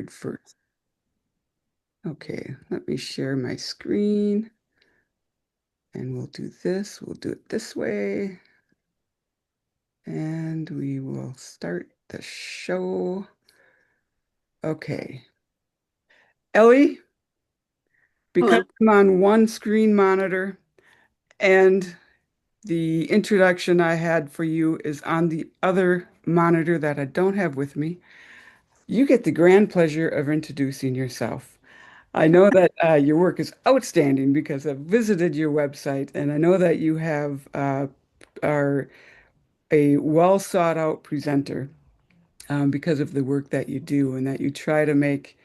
forward first. Okay, let me share my screen and we'll do this. We'll do it this way and we will start the show. Okay. Ellie, because Hello. I'm on one screen monitor and the introduction I had for you is on the other monitor that I don't have with me, you get the grand pleasure of introducing yourself. I know that your work is outstanding because I've visited your website and I know that you have are a well sought out presenter because of the work that you do and that you try to make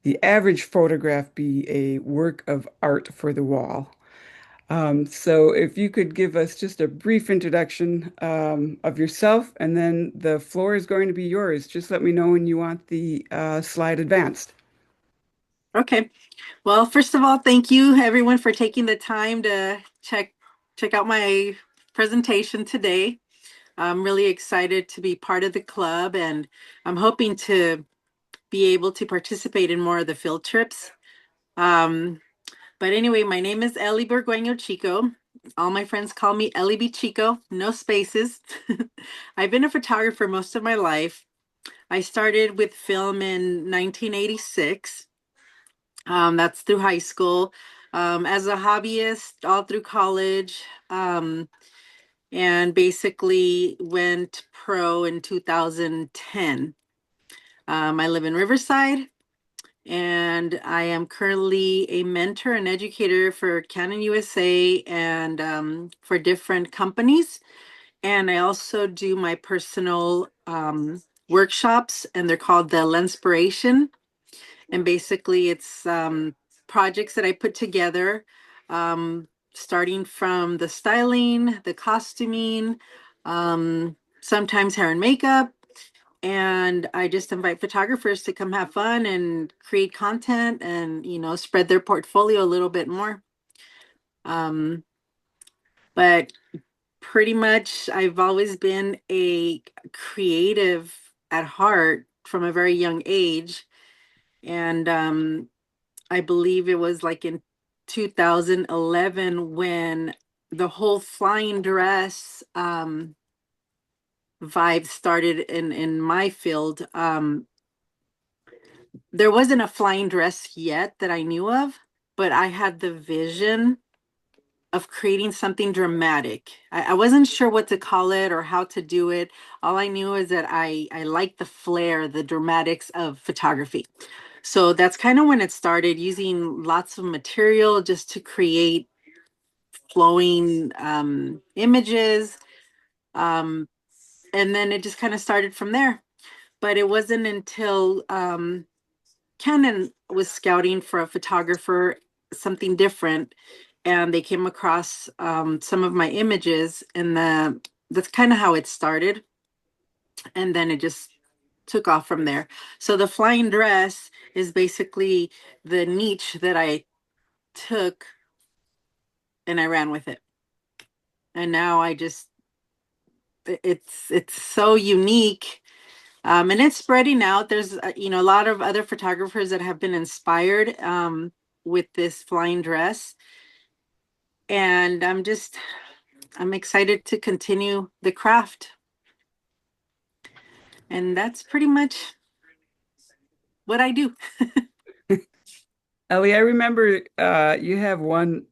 the average photograph be a work of art for the wall. So if you could give us just a brief introduction of yourself, and then the floor is going to be yours. Just let me know when you want the slide advanced. Okay. Well, first of all, thank you everyone for taking the time to check out my presentation today. I'm really excited to be part of the club and I'm hoping to be able to participate in more of the field trips. Um, but anyway, my name is Ellie Burgueno Chico. All my friends call me Ellie B. Chico, no spaces. I've been a photographer most of my life. I started with film in 1986. That's through high school. As a hobbyist, all through college, and basically went pro in 2010. I live in Riverside, and I am currently a mentor and educator for Canon USA and for different companies. And I also do my personal workshops, and they're called the Lenspiration. And basically, it's projects that I put together, starting from the styling, the costuming, sometimes hair and makeup. And I just invite photographers to come have fun and create content and, spread their portfolio a little bit more. Um, but pretty much, I've always been a creative at heart from a very young age. And I believe it was like in 2011 when the whole flying dress vibe started in my field. There wasn't a flying dress yet that I knew of, but I had the vision of creating something dramatic. I wasn't sure what to call it or how to do it. All I knew is that I liked the flair, the dramatics of photography. So that's kind of when it started, using lots of material just to create flowing images. Um, and then it just kind of started from there. But it wasn't until Canon was scouting for a photographer, something different, and they came across some of my images, and that's kind of how it started. And then it just took off from there. So the flying dress is basically the niche that I took and I ran with it. And now it's so unique, and it's spreading out. There's a lot of other photographers that have been inspired with this flying dress, and I'm excited to continue the craft, and that's pretty much what I do. Ellie, I remember you have one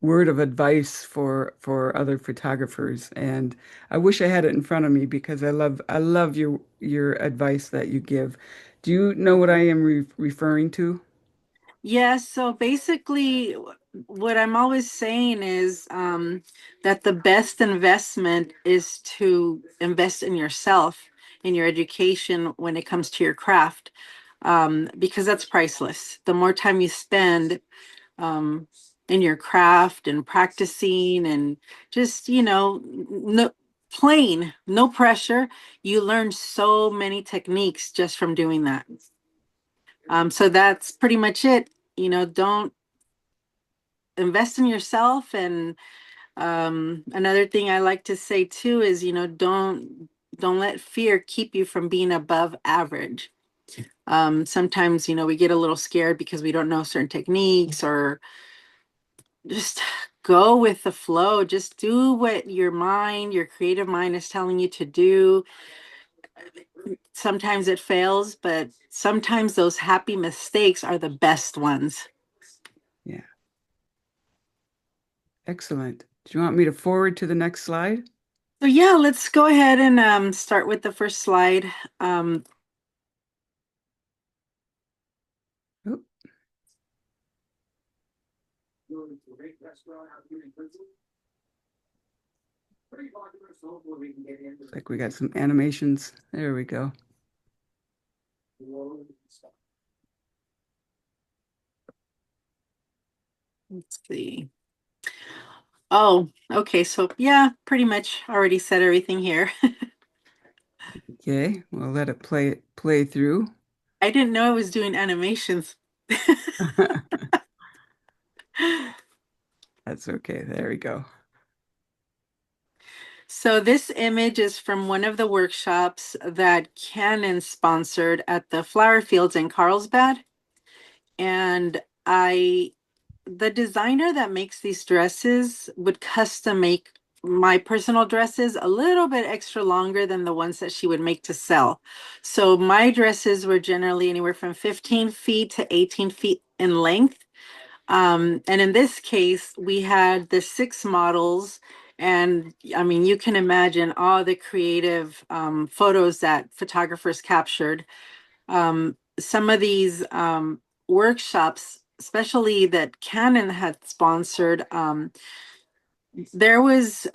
word of advice for other photographers, and I wish I had it in front of me because I love your advice that you give. Do you know what I am referring to? Yes, so basically, what I'm always saying is that the best investment is to invest in yourself, in your education when it comes to your craft, because that's priceless. The more time you spend um, in your craft and practicing and just, no, playing, no pressure, you learn so many techniques just from doing that. So that's pretty much it. Don't invest in yourself. And another thing I like to say too is, don't let fear keep you from being above average. Sometimes, we get a little scared because we don't know certain techniques or just go with the flow. Just do what your creative mind is telling you to do. Sometimes it fails, but sometimes those happy mistakes are the best ones. Yeah, excellent. Do you want me to forward to the next slide? So yeah, let's go ahead and start with the first slide. Um, Oh, looks like we got some animations. There we go. let's see. Oh, okay. So yeah, pretty much already said everything here. Okay, we'll let it play through. I didn't know I was doing animations. That's okay. There we go. So this image is from one of the workshops that Canon sponsored at the flower fields in Carlsbad. And the designer that makes these dresses would custom make my personal dresses a little bit extra longer than the ones that she would make to sell. So my dresses were generally anywhere from 15 feet to 18 feet in length. And in this case, we had the 6 models. And I mean, you can imagine all the creative photos that photographers captured. Some of these workshops, especially that Canon had sponsored, there was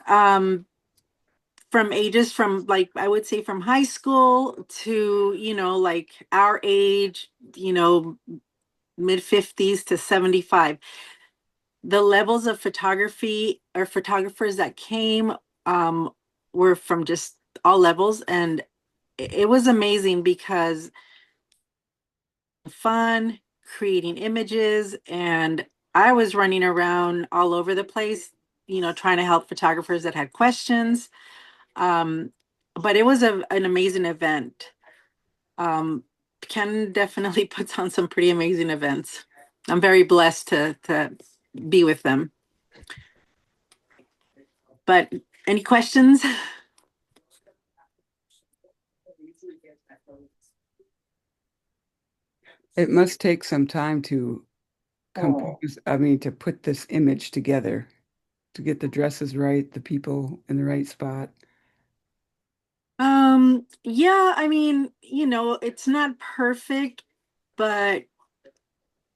from ages from like I would say from high school to like our age, mid 50s to 75. The levels of photography or photographers that came um, were from just all levels, and it was amazing because fun creating images, and I was running around all over the place, trying to help photographers that had questions. Um, but it was an amazing event. Um, Ken definitely puts on some pretty amazing events. I'm very blessed to be with them. But any questions? It must take some time to compose, I mean, to put this image together, to get the dresses right, the people in the right spot. Yeah, I mean, it's not perfect, but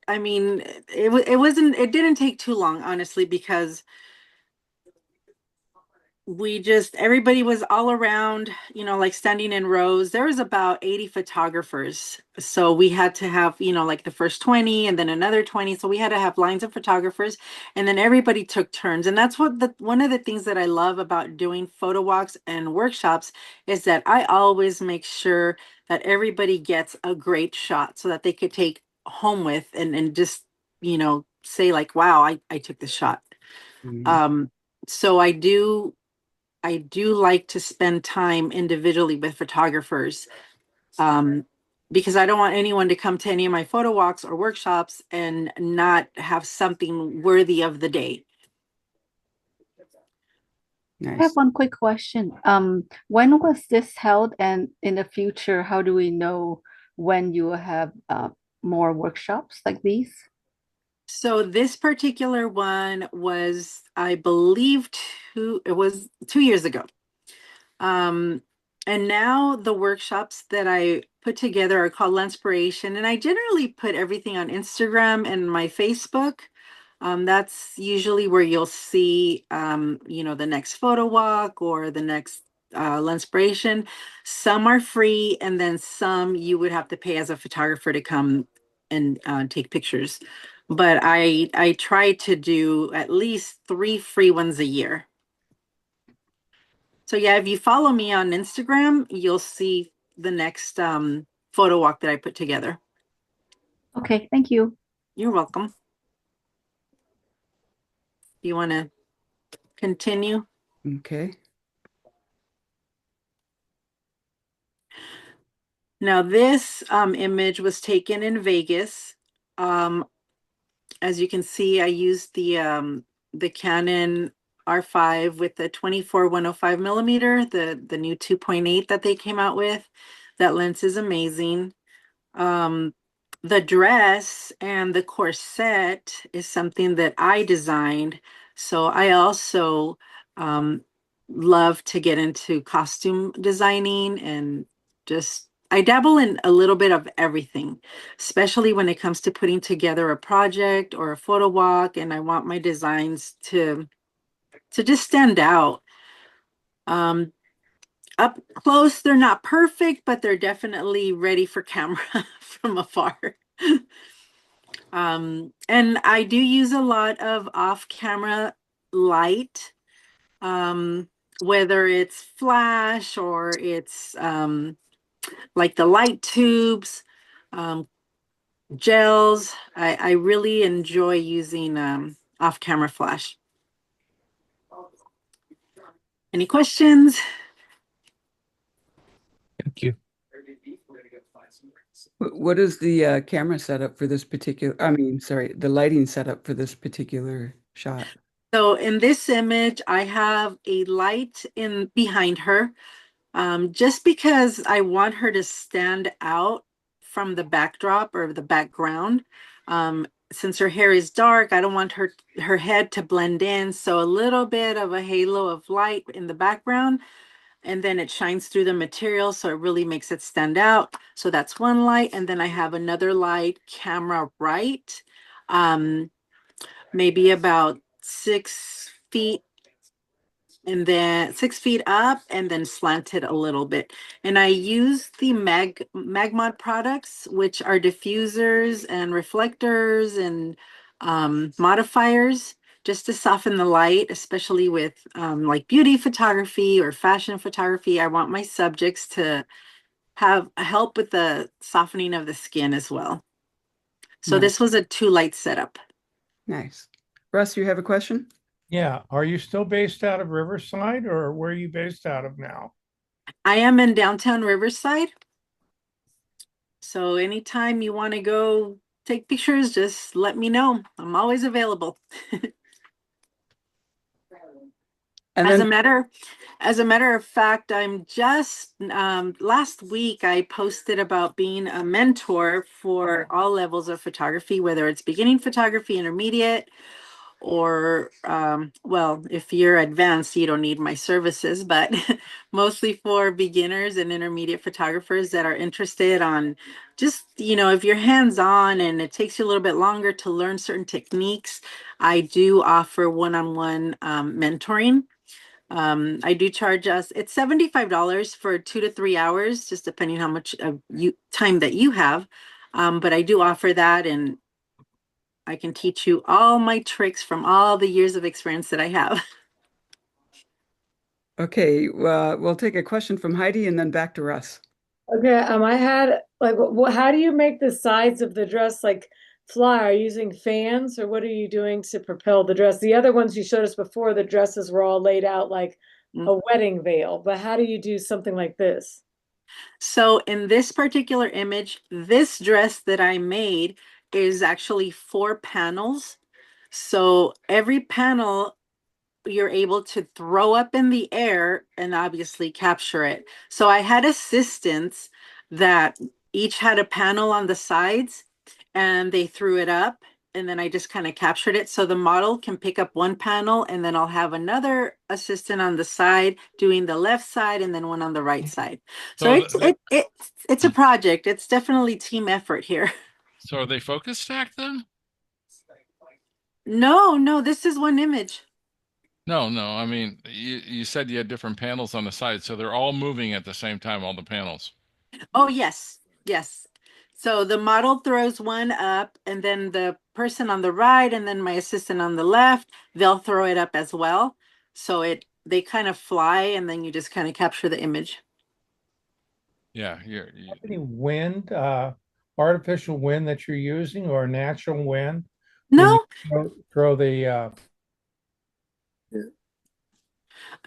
I mean, it didn't take too long, honestly, because everybody was all around, like standing in rows. There was about 80 photographers. So we had to have, like the first 20 and then another 20. So we had to have lines of photographers, and then everybody took turns. And that's one of the things that I love about doing photo walks and workshops is that I always make sure that everybody gets a great shot so that they could take home with and just, say like, wow, I took the shot. Mhm. Um, so I do like to spend time individually with photographers, um, because I don't want anyone to come to any of my photo walks or workshops and not have something worthy of the day. I have Nice. one quick question. When was this held, and in the future, how do we know when you will have more workshops like these? So this particular one was, I believe, it was 2 years ago. Um, and now the workshops that I put together are called Lenspiration, and I generally put everything on Instagram and my Facebook. That's usually where you'll see, the next photo walk or the next Lenspiration. Some are free, and then some you would have to pay as a photographer to come and take pictures. But I try to do at least 3 free ones a year. So yeah, if you follow me on Instagram, you'll see the next photo walk that I put together. Okay, thank you. You're welcome. You want to continue? Okay. Now this image was taken in Vegas. Um, as you can see, I used the Canon R5 with the 24-105 millimeter, the new 2.8 that they came out with. That lens is amazing. Um, the dress and the corset is something that I designed. So I also um, love to get into costume designing and just I dabble in a little bit of everything, especially when it comes to putting together a project or a photo walk, and I want my designs to just stand out. Um, Up close, they're not perfect, but they're definitely ready for camera from afar. And I do use a lot of off-camera light, whether it's flash or it's like the light tubes, um, gels. I really enjoy using off-camera flash. Any questions? Thank you. What is the camera setup for this particular, I mean, sorry, the lighting setup for this particular shot? So in this image, I have a light in behind her, just because I want her to stand out from the backdrop or the background. Since her hair is dark, I don't want her head to blend in. So a little bit of a halo of light in the background, and then it shines through the material, so it really makes it stand out. So that's one light, and then I have another light camera right, um, maybe about 6 feet, and then 6 feet up and then slanted a little bit. And I use the Magmod products, which are diffusers and reflectors and modifiers, just to soften the light, especially with like beauty photography or fashion photography. I want my subjects to have help with the softening of the skin as well. So Nice. this was a 2 light setup. Nice. Russ, you have a question? Yeah. Are you still based out of Riverside or where are you based out of now? I am in downtown Riverside. So anytime you want to go take pictures, just let me know. I'm always available. And As then, a matter, as a matter of fact, I'm just last week I posted about being a mentor for all levels of photography, whether it's beginning photography, intermediate, or well, if you're advanced, you don't need my services, but mostly for beginners and intermediate photographers that are interested on just, if you're hands-on and it takes you a little bit longer to learn certain techniques, I do offer one-on-one mentoring. I do charge us, it's $75 for 2 to 3 hours, just depending how much of time that you have. But I do offer that, and I can teach you all my tricks from all the years of experience that I have. okay, we'll take a question from Heidi and then back to Russ. Okay, I had like, how do you make the sides of the dress like fly? Are you using fans or what are you doing to propel the dress? The other ones you showed us before, the dresses were all laid out like a wedding veil, but how do you do something like this? So in this particular image, this dress that I made is actually 4 panels. So every panel you're able to throw up in the air and obviously capture it. So I had assistants that each had a panel on the sides and they threw it up, and then I just kind of captured it. So the model can pick up one panel and then I'll have another assistant on the side doing the left side and then one on the right side. So So, it's a project. It's definitely team effort here. so are they focus stacked then? No, no, this is one image. No, no. I mean, you said you had different panels on the side, so they're all moving at the same time, all the panels. Oh, yes, yes. So the model throws one up, and then the person on the right, and then my assistant on the left, they'll throw it up as well. So they kind of fly, and then you just kind of capture the image. Yeah, Any wind, artificial wind that you're using or natural wind when you No, throw the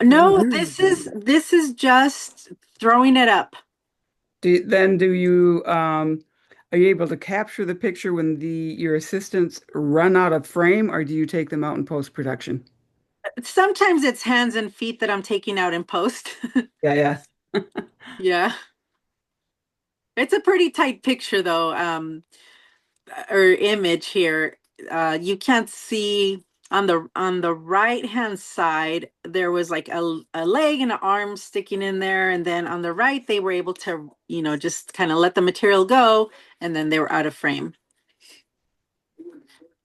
no, this is just throwing it up. Do you are you able to capture the picture when your assistants run out of frame, or do you take them out in post-production? Sometimes it's hands and feet that I'm taking out in post. Yeah, yeah. Yeah. It's a pretty tight picture though, or image here. You can't see on the right hand side, there was like a leg and an arm sticking in there, and then on the right, they were able to, just kind of let the material go, and then they were out of frame.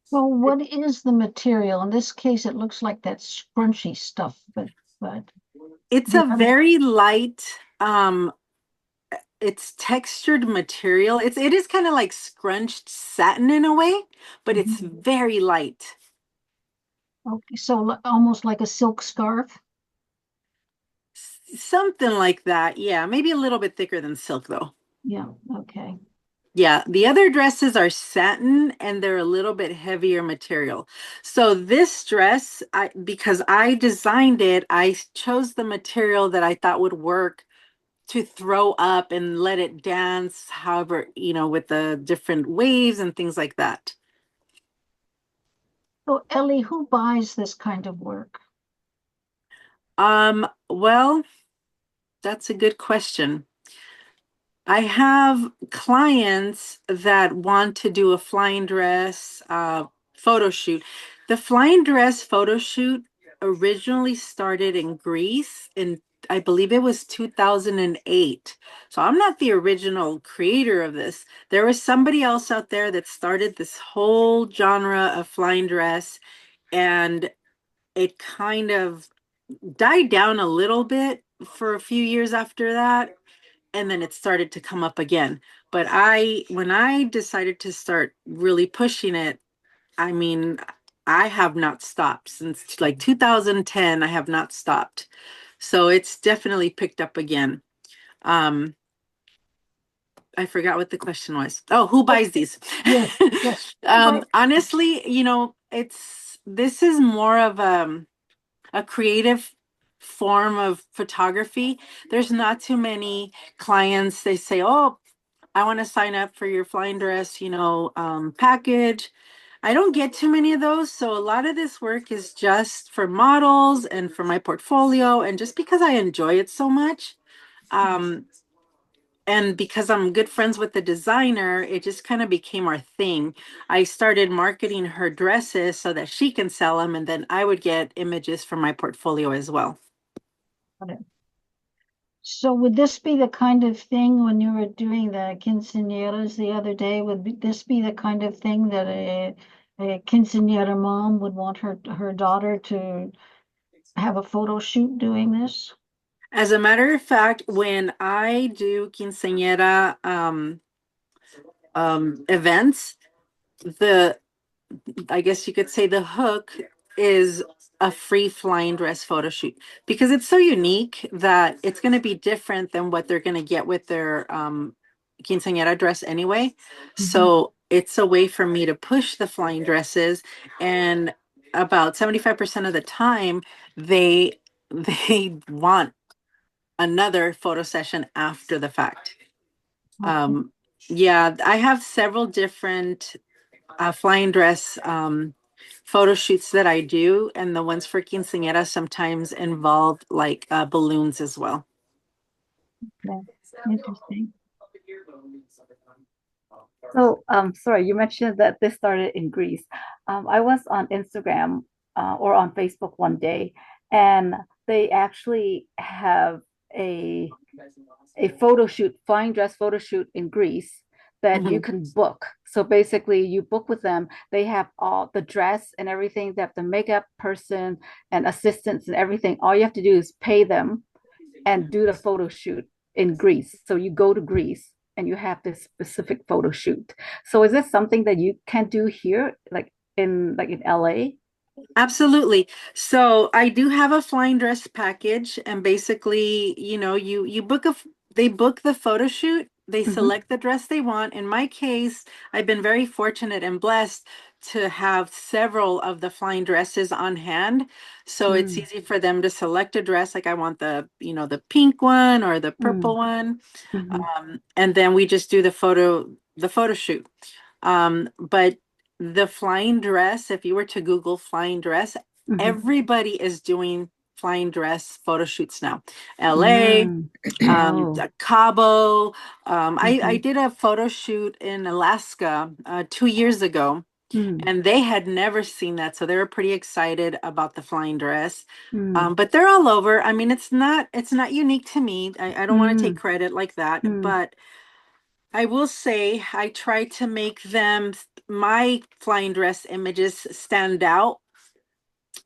Well, what is the material? In this case, it looks like that scrunchy stuff, but It's the a other, very light, it's textured material. It is kind of like scrunched satin in a way, but it's very light. okay, so almost like a silk scarf. Something like that. Yeah, maybe a little bit thicker than silk though. Yeah, okay. Yeah, the other dresses are satin and they're a little bit heavier material. So this dress, because I designed it, I chose the material that I thought would work to throw up and let it dance, however, with the different waves and things like that. So Ellie, who buys this kind of work? Well, that's a good question. I have clients that want to do a flying dress photo shoot. The flying dress photo shoot originally started in Greece in, I believe it was 2008. So I'm not the original creator of this. There was somebody else out there that started this whole genre of flying dress, and it kind of died down a little bit for a few years after that, and then it started to come up again. But when I decided to start really pushing it, I mean, I have not stopped since like 2010. I have not stopped. So it's definitely picked up again. Um, I forgot what the question was. Oh, who buys these? Yes, yes. But Honestly, this is more of a creative form of photography. There's not too many clients. They say, "Oh, I want to sign up for your flying dress, package." I don't get too many of those. So a lot of this work is just for models and for my portfolio, and just because I enjoy it so much. Um, and because I'm good friends with the designer, it just kind of became our thing. I started marketing her dresses so that she can sell them, and then I would get images for my portfolio as well. so would this be the kind of thing when you were doing the quinceañeras the other day? This be the kind of thing that a quinceañera mom would want her daughter to have a photo shoot doing this? As a matter of fact, when I do quinceañera events, the I guess you could say the hook is a free flying dress photo shoot, because it's so unique that it's going to be different than what they're going to get with their quinceañera dress anyway. So it's a way for me to push the flying dresses, and about 75% of the time they want another photo session after the fact. Yeah, I have several different flying dress photo shoots that I do, and the ones for quinceañera sometimes involve like balloons as well. Okay, interesting. So, sorry, you mentioned that this started in Greece. I was on Instagram or on Facebook one day, and they actually have a photo shoot, flying dress photo shoot in Greece that you can book. So basically, you book with them. They have all the dress and everything. They have the makeup person and assistants and everything. All you have to do is pay them and do the photo shoot in Greece. So you go to Greece and you have this specific photo shoot. So is this something that you can do here, like in LA? Absolutely. So I do have a flying dress package, and basically, you book they book the photo shoot, They Mhm. select the dress they want. In my case, I've been very fortunate and blessed to have several of the flying dresses on hand. So it's Mm, easy for them to select a dress. Like I want the, the pink one or the purple mm, one. mhm, And then we just do the photo shoot. But the flying dress, if you were to Google flying dress, mhm, everybody is doing flying dress photo shoots now. LA, mm. Oh. Cabo. I Mhm, did a photo shoot in Alaska 2 years ago, mm, and they had never seen that, so they were pretty excited about the flying dress. mm, But they're all over. I mean, it's not unique to me. I don't want to take mm, credit like that, mm. but I will say I try to make my flying dress images stand out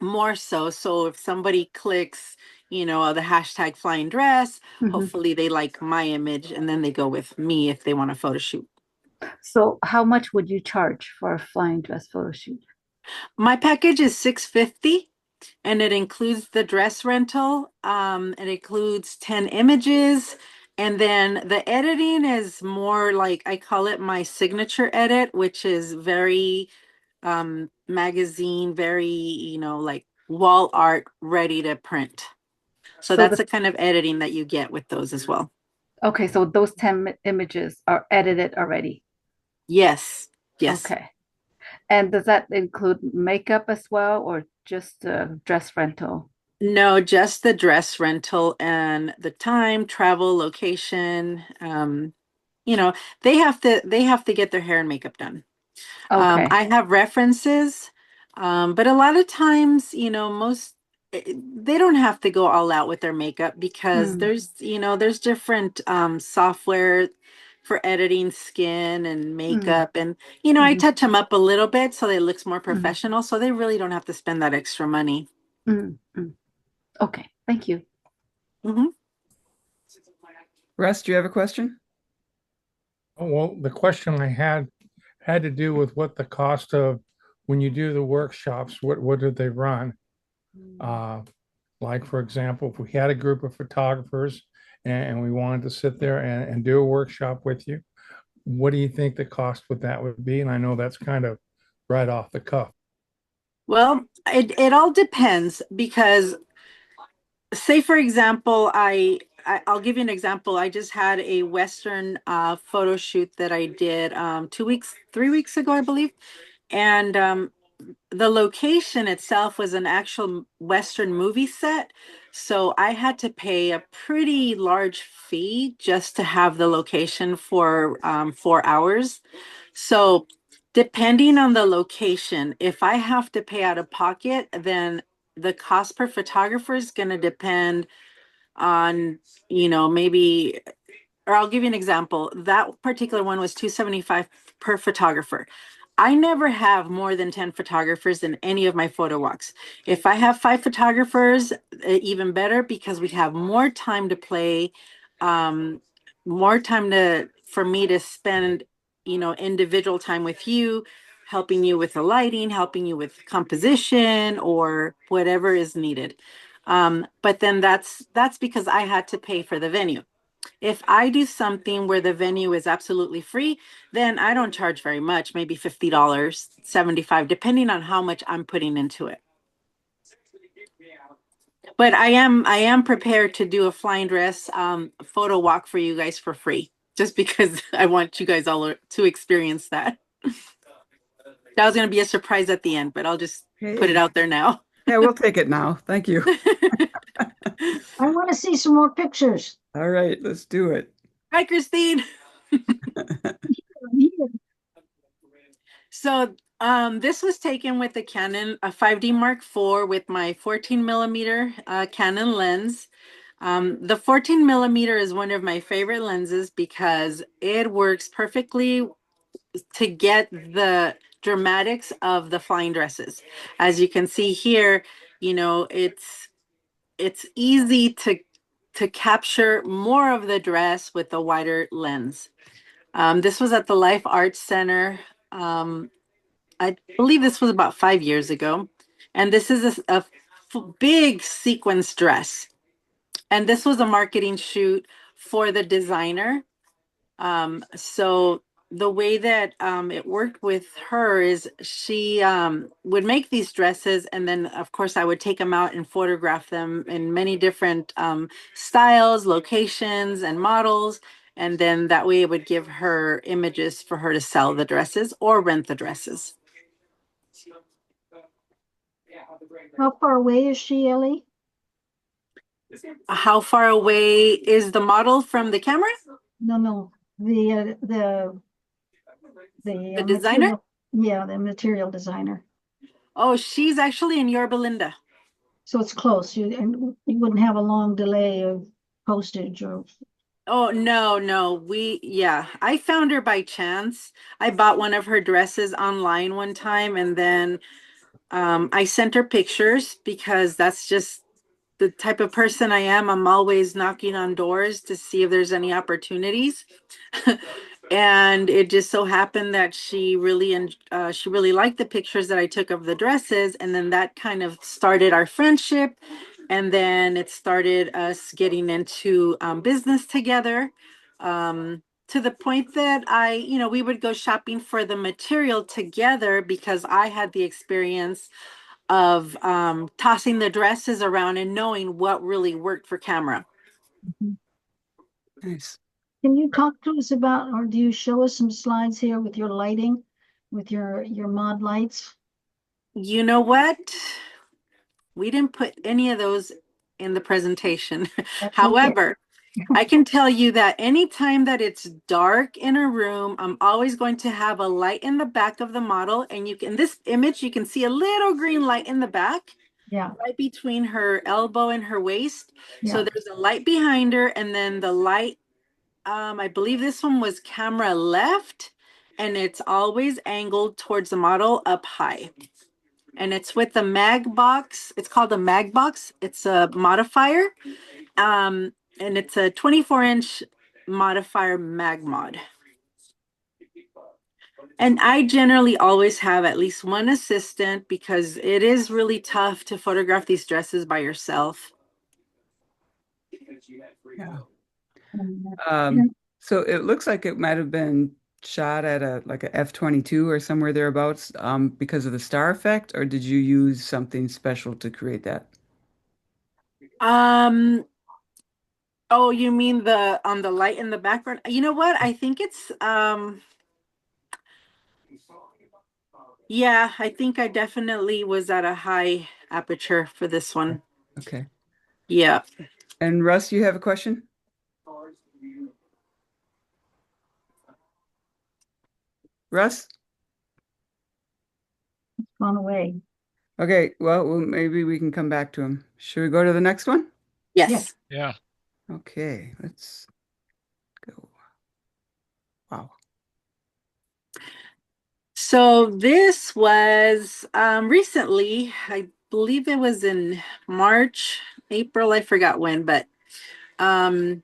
more so. So if somebody clicks, the hashtag flying dress, Mhm. hopefully they like my image and then they go with me if they want a photo shoot. So how much would you charge for a flying dress photo shoot? My package is 650 and it includes the dress rental. It includes 10 images. And then the editing is more like I call it my signature edit, which is very magazine, very, like wall art ready to print. So So that's the the kind of editing that you get with those as well. Okay, so those 10 images are edited already. Yes. Yes. Okay. And does that include makeup as well, or just dress rental? No, just the dress rental and the time, travel, location. You know, they have to get their hair and makeup done. Okay. I have references, but a lot of times, they don't have to go all out with their makeup because Mm, there's different software for editing skin and mm, makeup, and I mhm, touch them up a little bit so it looks more mhm, professional, so they really don't have to spend that extra money. mm, mm. Okay. Thank you. Mhm. Russ, do you have a question? Oh, well, the question I had to do with what the cost of when you do the workshops, what did they run? Uh, like for example, if we had a group of photographers and we wanted to sit there and do a workshop with you, what do you think the cost with that would be? And I know that's kind of right off the cuff. Well, it all depends because say for example, I'll give you an example. I just had a Western photo shoot that I did 2 weeks, 3 weeks ago, I believe. And the location itself was an actual Western movie set. So I had to pay a pretty large fee just to have the location for 4 hours. So depending on the location, if I have to pay out of pocket, then the cost per photographer is going to depend on, maybe, or I'll give you an example. That particular one was 275 per photographer. I never have more than 10 photographers in any of my photo walks. If I have 5 photographers, even better because we have more time to play, um, more time for me to spend, individual time with you, helping you with the lighting, helping you with composition or whatever is needed. But then that's because I had to pay for the venue. If I do something where the venue is absolutely free, then I don't charge very much, maybe $50, 75, depending on how much I'm putting into it. But I am prepared to do a flying dress photo walk for you guys for free, just because I want you guys all to experience that. That was going to be a surprise at the end, but I'll just put it Hey, out there now. yeah, we'll take it now. Thank you. I want to see some more pictures. All right, let's do it. Hi, Christine. So this was taken with the Canon a 5D Mark IV with my 14 millimeter Canon lens. The 14 millimeter is one of my favorite lenses because it works perfectly to get the dramatics of the flying dresses. As you can see here, it's easy to capture more of the dress with a wider lens. This was at the Life Arts Center. I believe this was about 5 years ago. And this is a big sequence dress. And this was a marketing shoot for the designer. So the way that it worked with her is she would make these dresses, and then of course I would take them out and photograph them in many different styles, locations, and models. And then that way it would give her images for her to sell the dresses or rent the dresses. How far away is she, Ellie? How far away is the model from the camera? No, The designer? material, yeah, the material designer. Oh, she's actually in Yorba Linda. So it's close. And you wouldn't have a long delay of postage or. Oh, no. Yeah, I found her by chance. I bought one of her dresses online one time, and then I sent her pictures because that's just the type of person I am. I'm always knocking on doors to see if there's any opportunities. And it just so happened that she really liked the pictures that I took of the dresses, and then that kind of started our friendship, and then it started us getting into business together, to the point that we would go shopping for the material together because I had the experience of tossing the dresses around and knowing what really worked for camera. Nice. Can you talk to us about, or do you show us some slides here with your lighting, with your mod lights? You know what? We didn't put any of those in the presentation. That's okay. However, I can tell you that anytime that it's dark in a room, I'm always going to have a light in the back of the model. And in this image, you can see a little green light in the back. Yeah. Right between her elbow and her waist. Yeah. So there's a light behind her, and then the light, I believe this one was camera left, and it's always angled towards the model up high. And it's with the mag box. It's called a mag box. It's a modifier. And it's a 24-inch modifier mag mod. And I generally always have at least one assistant because it is really tough to photograph these dresses by yourself. Yeah. Yeah. So it looks like it might have been shot at a F-22 or somewhere thereabouts, because of the star effect, or did you use something special to create that? Oh, you mean the light in the background? You know what? I think it's yeah, I think I definitely was at a high aperture for this one. Okay. Yeah. And Russ, you have a question? Russ? Gone away. Okay, well, maybe we can come back to him. Should we go to the next one? Yes. Yeah. Okay, let's go. Wow. So this was recently, I believe it was in March, April, I forgot when, but um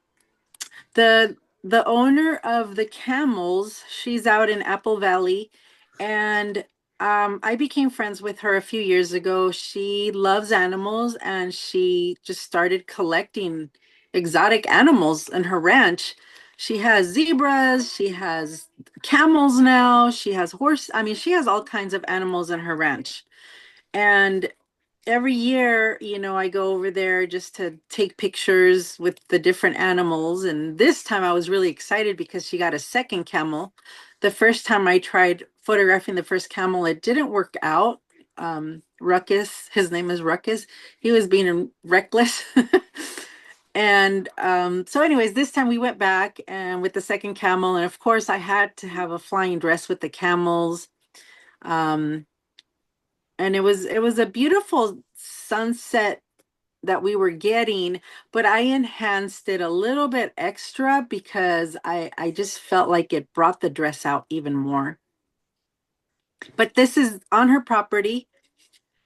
the owner of the camels, she's out in Apple Valley, and I became friends with her a few years ago. She loves animals, and she just started collecting exotic animals in her ranch. She has zebras, she has camels now, she has horse. I mean, she has all kinds of animals in her ranch. And every year, I go over there just to take pictures with the different animals. And this time I was really excited because she got a second camel. The first time I tried photographing the first camel, it didn't work out. Ruckus, his name is Ruckus. He was being reckless. And so anyways, this time we went back and with the second camel. And of course, I had to have a flying dress with the camels. And it was a beautiful sunset that we were getting, but I enhanced it a little bit extra because I just felt like it brought the dress out even more. But this is on her property,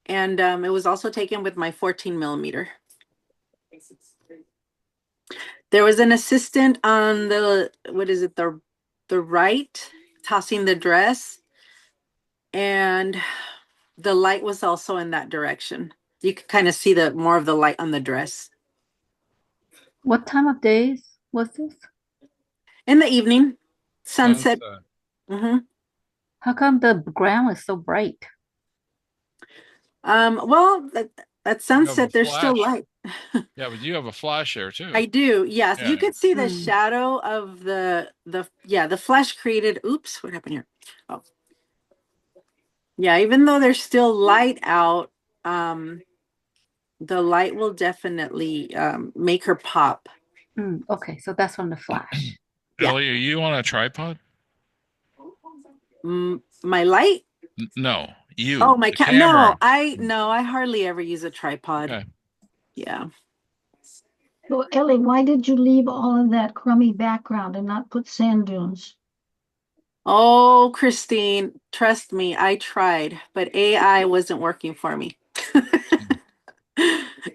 and it was also taken with my 14 millimeter. There was an assistant on the right, tossing the dress, and the light was also in that direction. You could kind of see more of the light on the dress. What time of days was this? In the evening. Sunset. hmm How come the ground is so bright? Well, at You have a sunset, there's still flash. light. Yeah, but you have a flash there too. I do. Yes, you Yeah. could see the Hmm. shadow of the flash created. Oops, what happened here? Oh, yeah. Even though there's still light out, the light will definitely make her pop. Okay, so that's from the flash. Yeah. Ellie, are you on a tripod? My light? No, Oh, you, my the cat. No, camera. I hardly ever use a tripod. Okay. Yeah. So Ellie, why did you leave all of that crummy background and not put sand dunes? Oh, Christine, trust me, I tried, but AI wasn't working for me.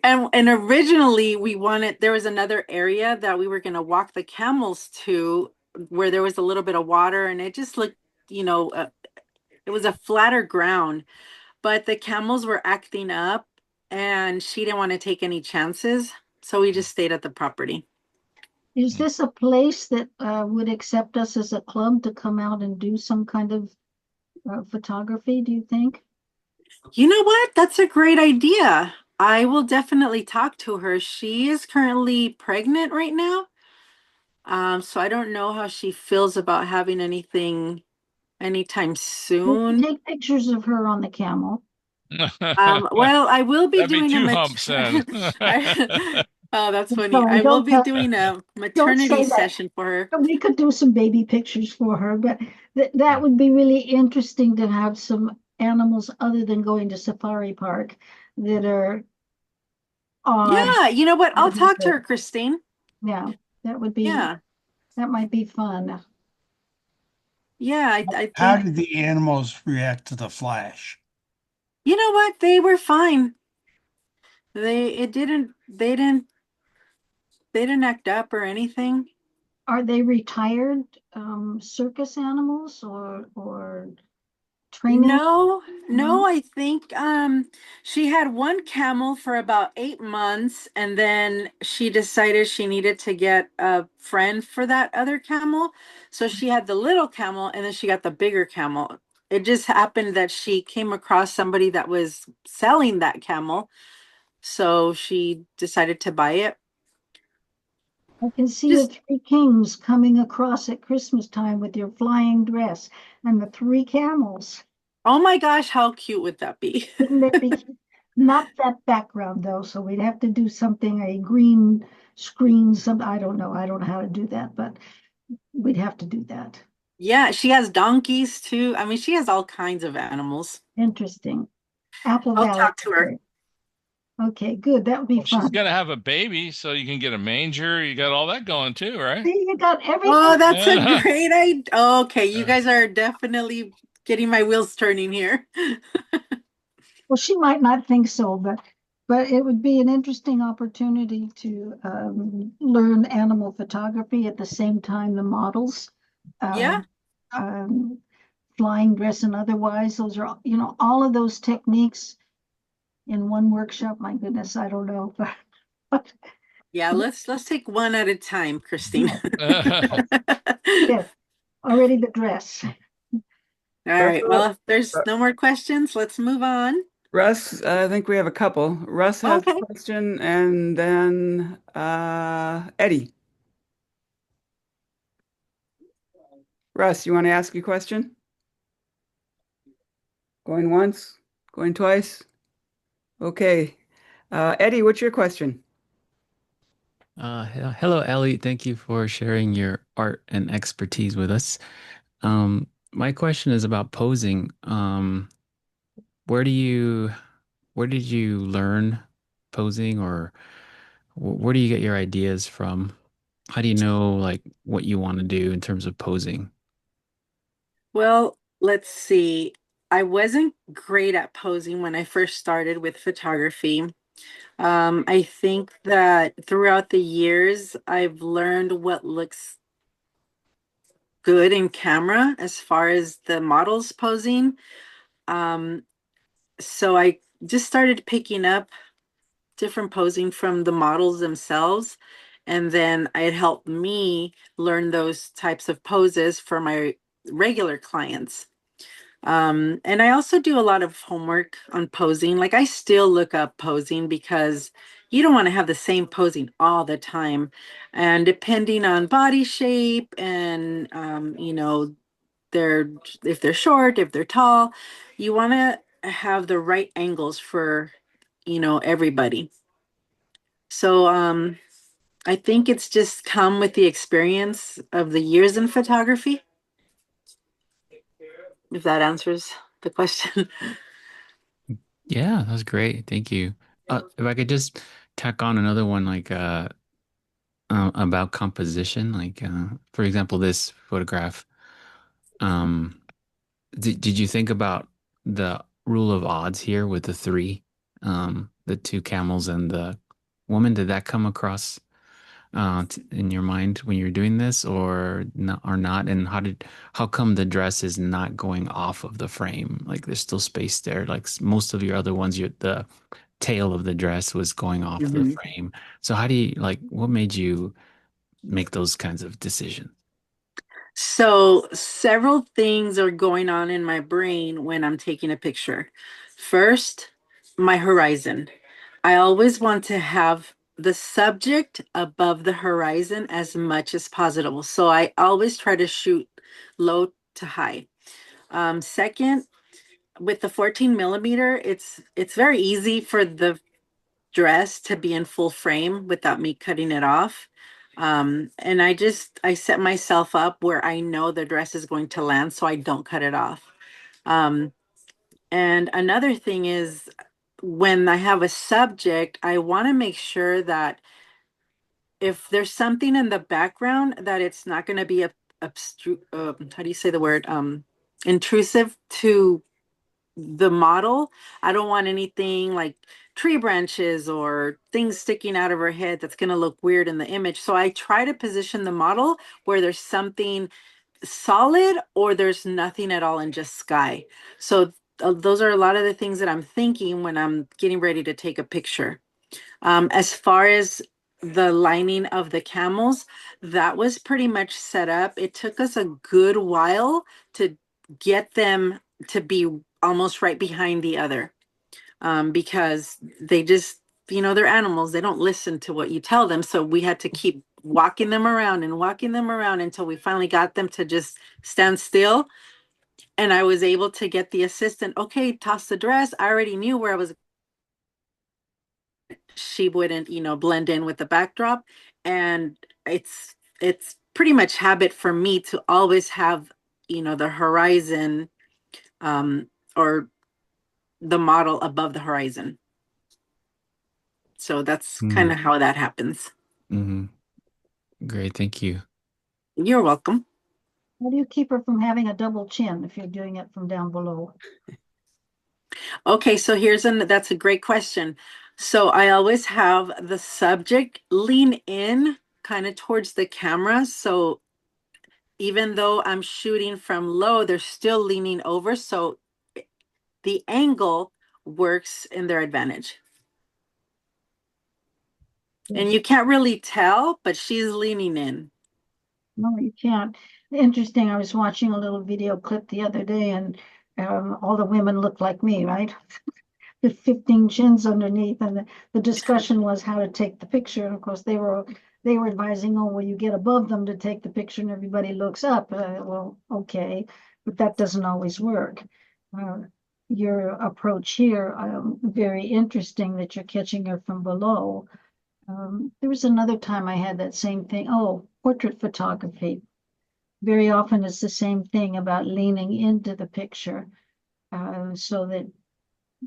And originally we wanted there was another area that we were going to walk the camels to where there was a little bit of water and it just looked, you know, it was a flatter ground, but the camels were acting up and she didn't want to take any chances, so we just stayed at the property. Is this a place that would accept us as a club to come out and do some kind of photography, do you think? You know what? That's a great idea. I will definitely talk to her. She is currently pregnant right now. So I don't know how she feels about having anything anytime We can soon. take pictures of her on the camel. Well, I will be That'd be doing a two humps then. oh, that's funny. Sorry, I will don't be doing a don't maternity say that. session for her. We could do some baby pictures for her, but that would be really interesting to have some animals other than going to safari park that are odd. Yeah, you know what? I'll Out talk to her, there. Christine. Yeah, that would be Yeah. that might be fun. Yeah, I How think did the animals react to the flash? you know what? They were fine. They didn't act up or anything. Are they retired circus animals or training? No, no, No? I think she had one camel for about 8 months and then she decided she needed to get a friend for that other camel. So she had the little camel and then she got the bigger camel. It just happened that she came across somebody that was selling that camel. So she decided to buy it. I can see the Just, three kings coming across at Christmas time with your flying dress and the three camels. oh my gosh, how cute would that be? Wouldn't it be not that background though? So we'd have to do something, a green screen, some I don't know. I don't know how to do that, but we'd have to do that. Yeah, she has donkeys too. I mean, she has all kinds of animals. Interesting. Apple I'll Valley. talk to her. Okay, good. That would be Well, she's fun. gonna have a baby, so you can get a manger. You got all that going too, right? See, you got Oh, everything. that's a Yeah. great idea. Okay, you guys are definitely getting my wheels turning here. Well, she might not think so, but it would be an interesting opportunity to learn animal photography at the same time the models, Yeah, um, um, flying dress and otherwise. Those are, all of those techniques in one workshop. My goodness, I don't know, but yeah, let's take one at a time, Christine. yes, already the dress. All Russ, right, well, if there's no more questions, let's move on. Russ, I think we have a couple. Russ has a Okay. question, and then Eddie. Russ, you want to ask a question? Going once, going twice. Okay. Eddie, what's your question? Hello, Ellie. Thank you for sharing your art and expertise with us. My question is about posing. Where do you, where did you learn posing, or where do you get your ideas from? How do you know like what you want to do in terms of posing? Well, let's see. I wasn't great at posing when I first started with photography. I think that throughout the years, I've learned what looks good in camera as far as the models posing. Um, so I just started picking up different posing from the models themselves. And then it helped me learn those types of poses for my regular clients. And I also do a lot of homework on posing. Like I still look up posing because you don't want to have the same posing all the time. And depending on body shape and, they're if they're short, if they're tall, you want to have the right angles for, everybody. So, I think it's just come with the experience of the years in photography, if that answers the question. Yeah, that's great. Thank you. If I could just tack on another one, about composition, for example, this photograph. Um, did you think about the rule of odds here with the three, the two camels and the woman? Did that come across in your mind when you're doing this, or not? And how come the dress is not going off of the frame? Like there's still space there. Like most of your other ones, the tail of the dress was going off the Mhm. frame. So how do you what made you make those kinds of decisions? So, several things are going on in my brain when I'm taking a picture. First, my horizon. I always want to have the subject above the horizon as much as possible. So, I always try to shoot low to high. Second, with the 14 millimeter, it's very easy for the dress to be in full frame without me cutting it off. And I set myself up where I know the dress is going to land so I don't cut it off. Um, and another thing is when I have a subject, I want to make sure that if there's something in the background that it's not going to be how do you say the word? Intrusive to the model. I don't want anything like tree branches or things sticking out of her head that's going to look weird in the image. So I try to position the model where there's something solid or there's nothing at all and just sky. So those are a lot of the things that I'm thinking when I'm getting ready to take a picture. As far as the lining of the camels, that was pretty much set up. It took us a good while to get them to be almost right behind the other, because they just, they're animals. They don't listen to what you tell them. So we had to keep walking them around and walking them around until we finally got them to just stand still. And I was able to get the assistant, okay, toss the dress. I already knew where I was. She wouldn't, blend in with the backdrop. And it's pretty much habit for me to always have, the horizon, or the model above the horizon. So that's kind of how that happens. Mm-hmm. Great, thank you. You're welcome. How do you keep her from having a double chin if you're doing it from down below? Okay, so that's a great question. So I always have the subject lean in kind of towards the camera. So even though I'm shooting from low, they're still leaning over. So the angle works in their advantage. And you can't really tell, but she's leaning in. No, you can't. Interesting. I was watching a little video clip the other day, and all the women looked like me, right? The 15 chins underneath, and the discussion was how to take the picture. And of course, they were advising, oh, well, you get above them to take the picture, and everybody looks up. Well, okay, but that doesn't always work. Uh, your approach here, very interesting that you're catching her from below. There was another time I had that same thing. Oh, portrait photography. Very often it's the same thing about leaning into the picture, so that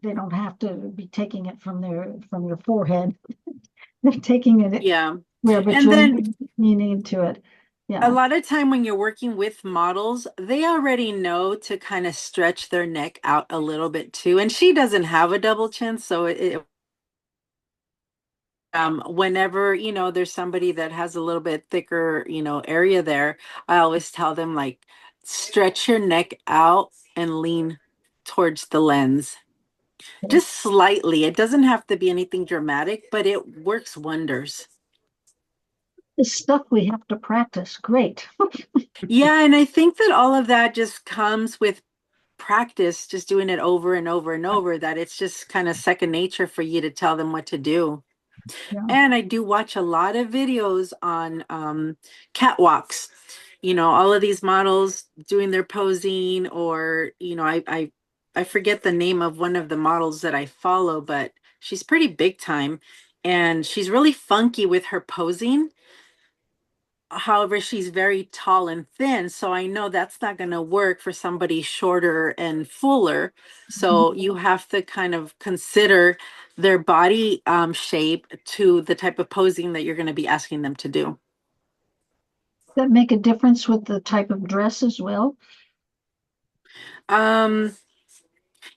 they don't have to be taking it from your forehead. They're taking it Yeah. where And then between leaning into it. a Yeah. lot of time when you're working with models, they already know to kind of stretch their neck out a little bit too. And she doesn't have a double chin, so whenever, there's somebody that has a little bit thicker, area there, I always tell them like stretch your neck out and lean towards the lens. Just slightly. It doesn't have to be anything dramatic, but it works wonders. this stuff we have to practice. Great. Yeah, and I think that all of that just comes with practice, just doing it over and over and over, that it's just kind of second nature for you to tell them what to do. Yeah. And I do watch a lot of videos on catwalks. You know, all of these models doing their posing, or I forget the name of one of the models that I follow, but she's pretty big time, and she's really funky with her posing. However, she's very tall and thin, so I know that's not going to work for somebody shorter and fuller. So you have to kind of consider their body shape to the type of posing that you're going to be asking them to do. That make a difference with the type of dress as well? Um,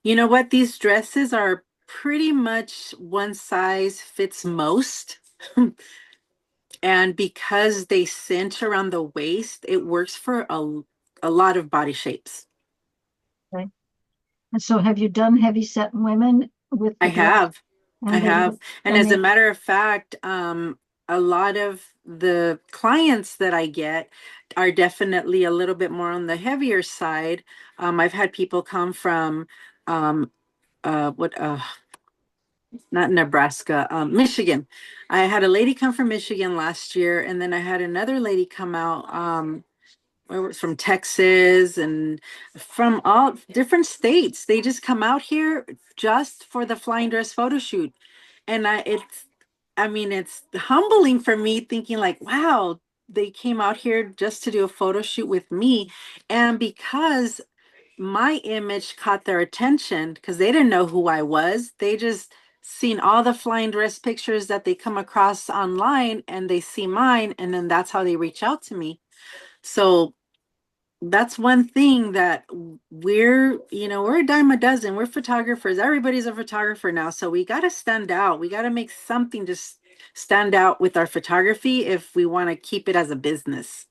you know what? These dresses are pretty much one size fits most. And because they cinch around the waist, it works for a lot of body shapes. Okay. And so have you done heavy set women with I the dress? have. I And they have. look, And and as a they, matter of fact, a lot of the clients that I get are definitely a little bit more on the heavier side. I've had people come from um, what not Nebraska, Michigan. I had a lady come from Michigan last year, and then I had another lady come out where was from Texas and from all different states. They just come out here just for the flying dress photo shoot. And I mean, it's humbling for me thinking like, wow, they came out here just to do a photo shoot with me. And because my image caught their attention, because they didn't know who I was, they just seen all the flying dress pictures that they come across online, and they see mine, and then that's how they reach out to me. So that's one thing that we're a dime a dozen. We're photographers. Everybody's a photographer now. So we got to stand out. We got to make something just stand out with our photography if we want to keep it as a business.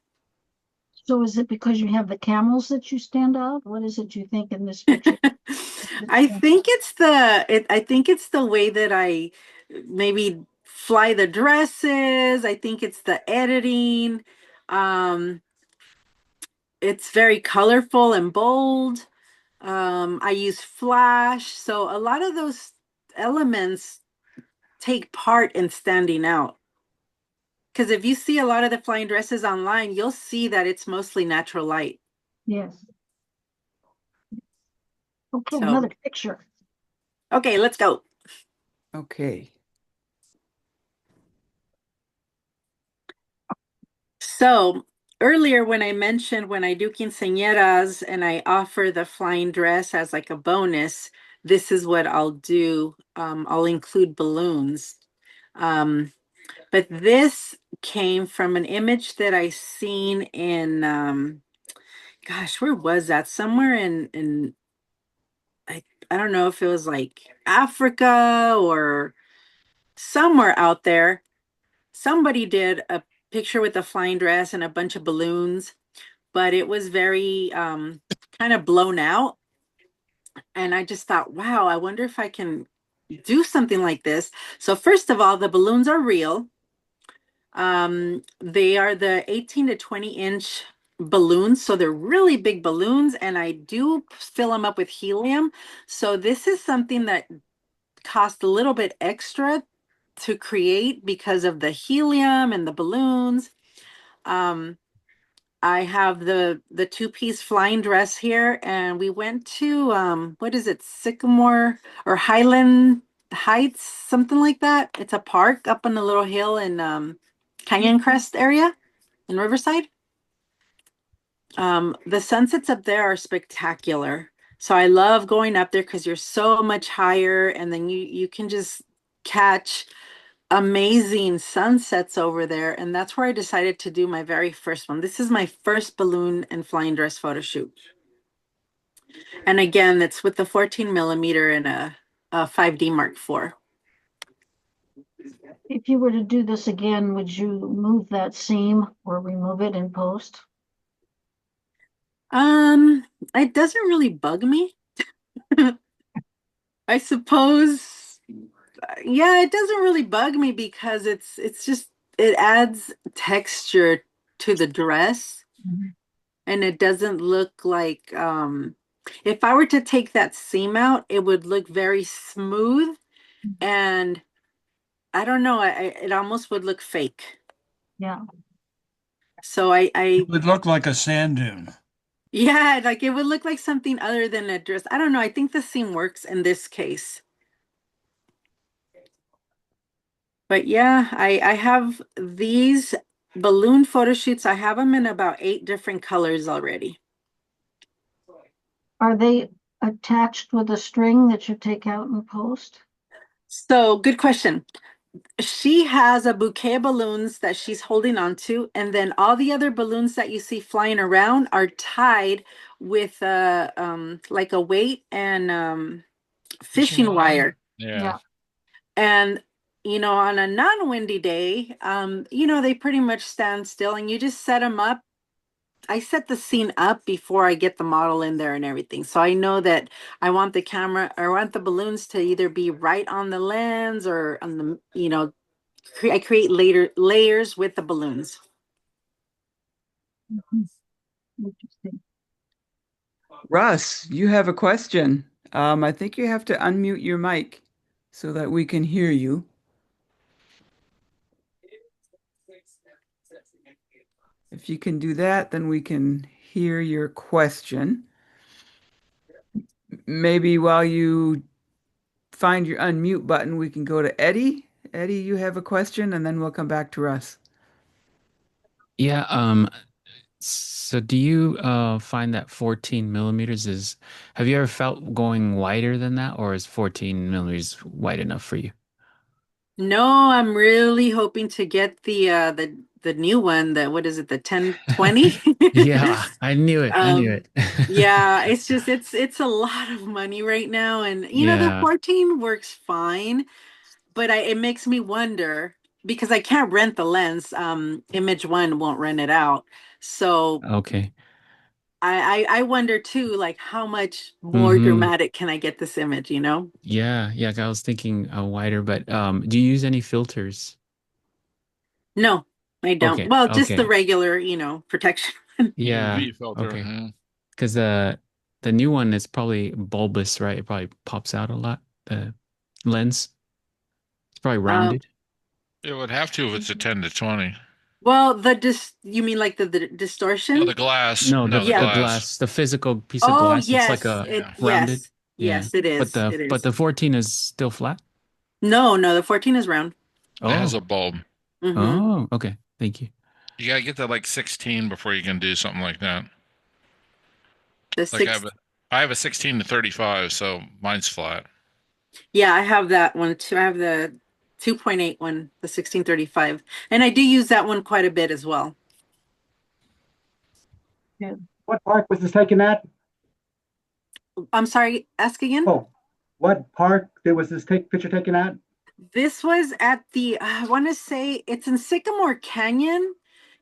so is it because you have the camels that you stand out? What is it you think in this picture? I think it's the way that I maybe fly the dresses. I think it's the editing. Um, it's very colorful and bold. I use flash. So a lot of those elements take part in standing out. Because if you see a lot of the flying dresses online, you'll see that it's mostly natural light. Yes. Okay, So, another picture. okay, let's go. Okay. So earlier when I mentioned when I do quinceañeras and I offer the flying dress as like a bonus, this is what I'll do. I'll include balloons. But this came from an image that I seen in gosh, where was that? Somewhere in I don't know if it was like Africa or somewhere out there. Somebody did a picture with a flying dress and a bunch of balloons, but it was very kind of blown out. And I just thought, wow, I wonder if I can do something like this. So first of all, the balloons are real. They are the 18 to 20-inch balloons. So they're really big balloons, and I do fill them up with helium. So this is something that cost a little bit extra to create because of the helium and the balloons. I have the two-piece flying dress here, and we went to what is it, Sycamore or Highland Heights, something like that. It's a park up on the little hill in Canyon Crest area in Riverside. The sunsets up there are spectacular. So I love going up there because you're so much higher, and then you can just catch amazing sunsets over there. And that's where I decided to do my very first one. This is my first balloon and flying dress photo shoot. And again, it's with the 14 millimeter and a 5D Mark IV. If you were to do this again, would you move that seam or remove it in post? It doesn't really bug me. I suppose, yeah, it doesn't really bug me because it's just it adds texture to the dress, Mhm. and it doesn't look like if I were to take that seam out, it would look very smooth, and I don't know, it almost would look fake. Yeah. So I It would look like a sand dune. yeah, like it would look like something other than a dress. I don't know. I think the seam works in this case. But yeah, I have these balloon photo shoots. I have them in about 8 different colors already. Are they attached with a string that you take out and post? So good question. She has a bouquet of balloons that she's holding on to, and then all the other balloons that you see flying around are tied with like a weight and fishing wire. Yeah. Yeah. And on a non-windy day, they pretty much stand still, and you just set them up. I set the scene up before I get the model in there and everything. So I know that I want the camera, or I want the balloons to either be right on the lens or on the, I create later layers with the balloons. Mhm. Interesting. Russ, you have a question. I think you have to unmute your mic so that we can hear you. If you can do that, then we can hear your question. Maybe while you find your unmute button, we can go to Eddie. Eddie, you have a question, and then we'll come back to Russ. Yeah, so do you find that 14 millimeters is, have you ever felt going wider than that, or is 14 millimeters wide enough for you? No, I'm really hoping to get the new one, what is it, the 1020? Yeah, I knew it. I knew Um, it. yeah, it's a lot of money right now, and the Yeah. 14 works fine, but it makes me wonder because I can't rent the lens. Image One won't rent it out, so Okay. I wonder too, like how much more Mm-hmm. dramatic can I get this image? Yeah, yeah. I was thinking wider, but do you use any filters? No, I don't. Okay. Well, just the Okay. regular, protection. Yeah. UV filter. Okay. Yeah. Because the new one is probably bulbous, right? It probably pops out a lot. The lens. It's probably Um, rounded. It would have to if it's a 10 to 20. well, you mean like the No, the distortion? glass. No, No, the the Yeah. glass. glass, the physical piece of Oh, glass. It's like yes, a Yeah. rounded. Yeah. yes, it But is. the It but is. the 14 is still flat. No, no, the 14 is round. It has Oh. a bulb. Mm-hmm. Oh, okay. Thank you. You gotta get to like 16 before you can do something like that. The Like six, I have a 16 to 35, so mine's flat. yeah, I have that one too. I have the 2.8 one, the 1635, and I do use that one quite a bit as well. What park was this taken at? I'm sorry, ask again. Oh, what park was this picture taken at? This was at I want to say it's in Sycamore Canyon,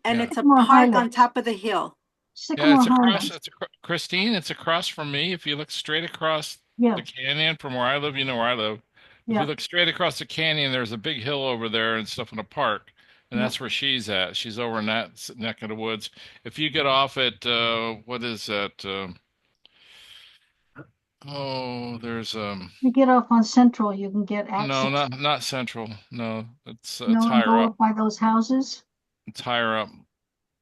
and Yeah. it's a Sycamore park on Highlands. top of the hill. Yeah, Sycamore it's across. Highlands. Christine. It's across from me. If you look straight across Yeah. the canyon from where I live, you know where I live. If we Yeah. look straight across the canyon, there's a big hill over there and stuff in a park, and Yeah. that's where she's at. She's over in that neck of the woods. If you get off at what is that? Oh, there's You get off on Central, you can get no, access. not Central. No, it's No, and higher go up. up by those houses. It's higher up.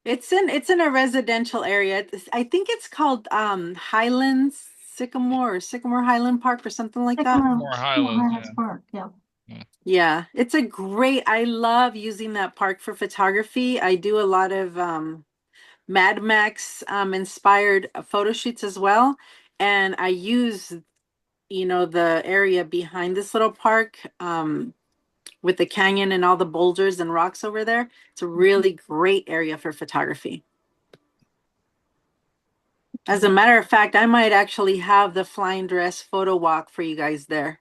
It's in a residential area. I think it's called Highlands Sycamore or Sycamore Highland Park or something like that. More Sycamore Highlands. Highlands Yeah. Park. Yeah. Yeah. Yeah, I love using that park for photography. I do a lot of Mad Max inspired photo shoots as well. And I use, the area behind this little park with the canyon and all the boulders and rocks over there. It's a really great area for photography. As a matter of fact, I might actually have the flying dress photo walk for you guys there.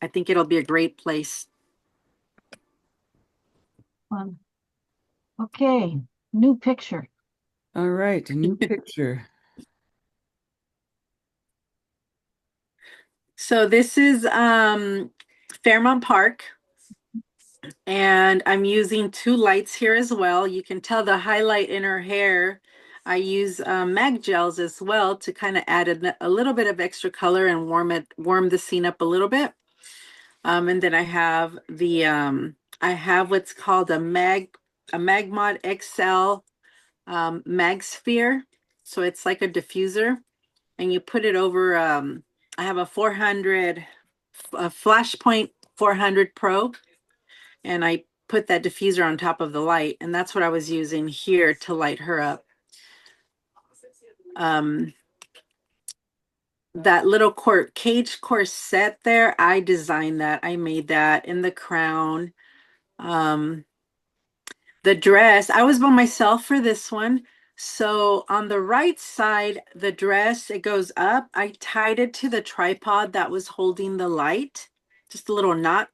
I think it'll be a great place. Fun. Okay. New picture. All right, a new picture. So this is Fairmount Park. And I'm using two lights here as well. You can tell the highlight in her hair. I use mag gels as well to kind of add a little bit of extra color and warm the scene up a little bit. And then I have I have what's called a Magmod XL mag sphere. So it's like a diffuser, and you put it over. I have a 400, a Flashpoint 400 Pro, and I put that diffuser on top of the light, and that's what I was using here to light her up. That little cage corset there, I designed that. I made that in the crown. The dress, I was by myself for this one. So on the right side, the dress, it goes up. I tied it to the tripod that was holding the light, just a little knot.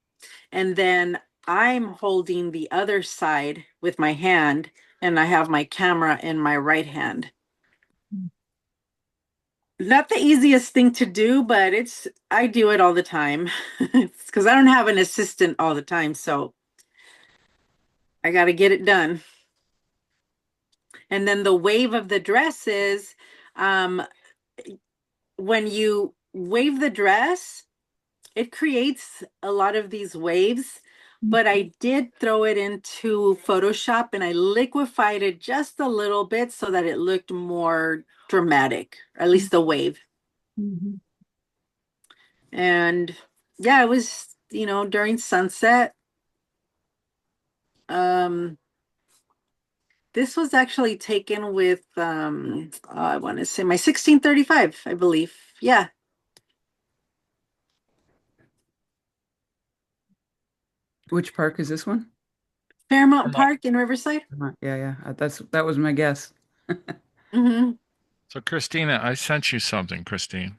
And then I'm holding the other side with my hand, and I have my camera in my right hand. Not the easiest thing to do, but I do it all the time. It's because I don't have an assistant all the time, so I got to get it done. And then the wave of the dress is when you wave the dress, it creates a lot of these waves, but I did throw it into Photoshop and I liquefied it just a little bit so that it looked more dramatic, at least the wave. Mm-hmm. And yeah, it was, during sunset. This was actually taken with, I want to say my 1635, I believe. Yeah. Which park is this one? Fairmount Park in Riverside. Yeah. That was my guess. Mm-hmm. So Christina, I sent you something, Christine.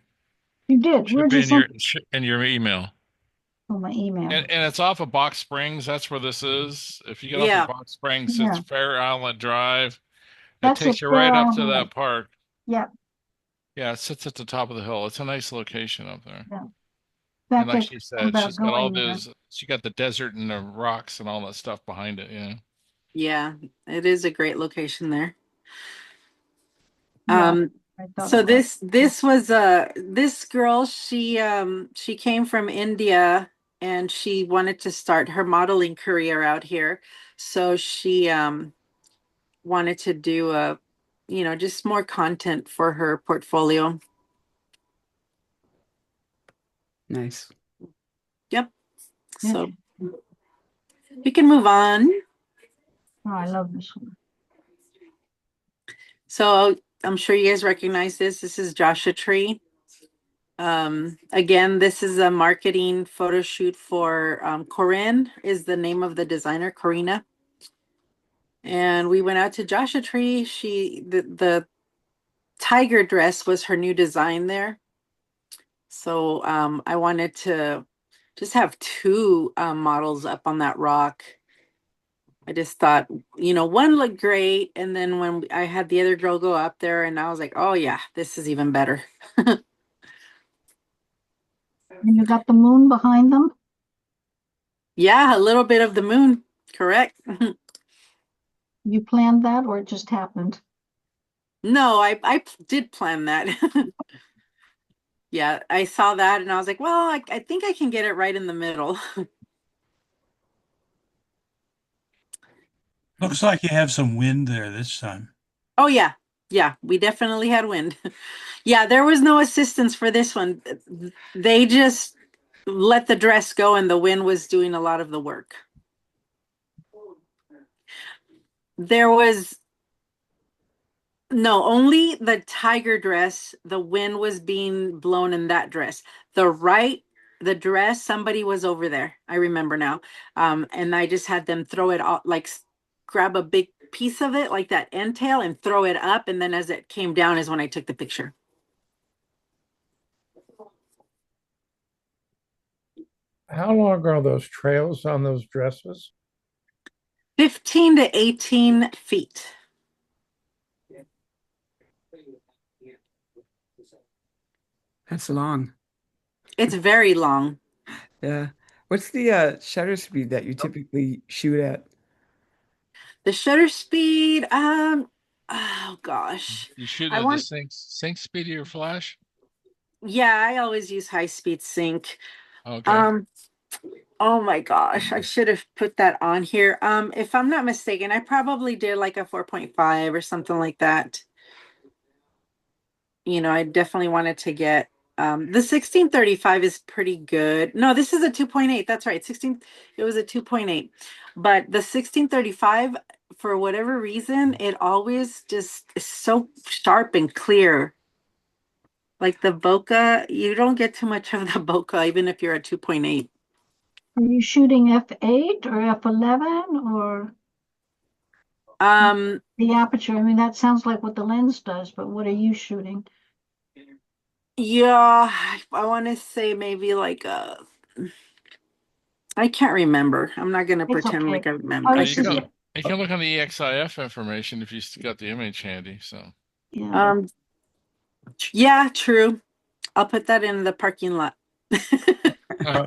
You did. Should Where'd be you send? in your email. Oh, my email. And it's off of Box Springs. That's where this is. If you get off Yeah. of Box Springs, it's Yeah. Fair Island Drive. It That's a takes you Fair right up to Island. that park. Yeah. Yeah, it sits at the top of the hill. It's a nice location up there. Yeah. In And fact, like I she thought said, about she's got all going there. those, she got the desert and the rocks and all that stuff behind it, yeah. Yeah, it is a great location there. Yeah, I thought So about this was this girl, she came from India and she wanted to start her modeling career out here. So she wanted to do just more content for her portfolio. Nice. Yep. Yeah. So we can move on. Oh, I love this one. So I'm sure you guys recognize this. This is Joshua Tree. Again, this is a marketing photo shoot for Corinne is the name of the designer, Corina. And we went out to Joshua Tree. The tiger dress was her new design there. So I wanted to just have two models up on that rock. I just thought, one looked great. And then when I had the other girl go up there, and I was like, oh, yeah, this is even better. And you got the moon behind them? Yeah, a little bit of the moon. Correct. You planned that or it just happened? No, I did plan that. Yeah, I saw that and I was like, well, I think I can get it right in the middle. Looks like you have some wind there this time. Oh, yeah. Yeah, we definitely had wind. Yeah, there was no assistance for this one. They just let the dress go and the wind was doing a lot of the work. There was no, only the tiger dress, the wind was being blown in that dress. The dress, somebody was over there. I remember now. And I just had them throw it all, like grab a big piece of it, like that end tail, and throw it up. And then as it came down is when I took the picture. How long are those trails on those dresses? 15 to 18 feet. That's long. It's very long. Yeah. What's the shutter speed that you typically shoot at? The shutter speed, oh gosh. You shoot I at the want, sync speed of your flash? yeah, I always use high speed sync. Okay. Um, oh my gosh, I should have put that on here. If I'm not mistaken, I probably did like a 4.5 or something like that. I definitely wanted to get the 1635 is pretty good. No, this is a 2.8. That's right. It was a 2.8. But the 1635, for whatever reason, it always just is so sharp and clear. Like the bokeh, you don't get too much of the bokeh, even if you're at 2.8. Are you shooting f8 or f11 or Um, the aperture? I mean, that sounds like what the lens does, but what are you shooting? yeah, I want to say maybe like I can't remember. I'm not gonna It's pretend okay. like I remember. All Yeah, I right, you should. because can you can look on the EXIF information if you got the image handy. So yeah. Um, yeah, true. I'll put that in the parking lot. Uh,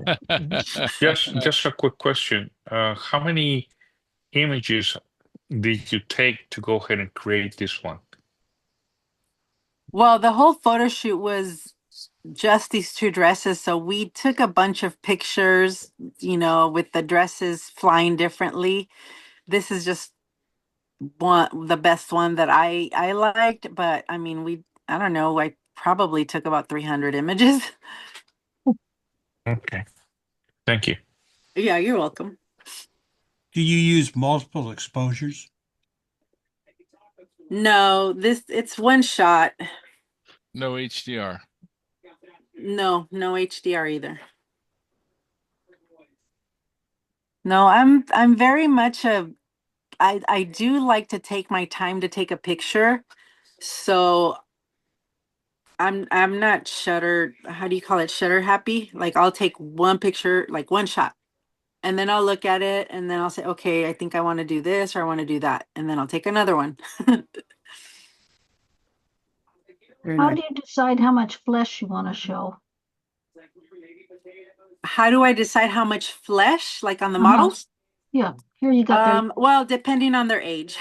just a quick question. How many images did you take to go ahead and create this one? Well, the whole photo shoot was just these two dresses. So we took a bunch of pictures, with the dresses flying differently. This is just the best one that I liked, but I mean, I don't know, I probably took about 300 images. Okay, thank you. Yeah, you're welcome. Do you use multiple exposures? No, it's one shot. no HDR. No HDR either. No, I'm very much I do like to take my time to take a picture. So I'm not shutter, how do you call it? Shutter happy. Like I'll take one picture, like one shot, and then I'll look at it and then I'll say, okay, I think I want to do this or I want to do that. And then I'll take another one. Very How nice. do you decide how much flesh you want to show? How do I decide how much flesh, like on the Uh-huh. models? Yeah, here you got their Well, depending on their age.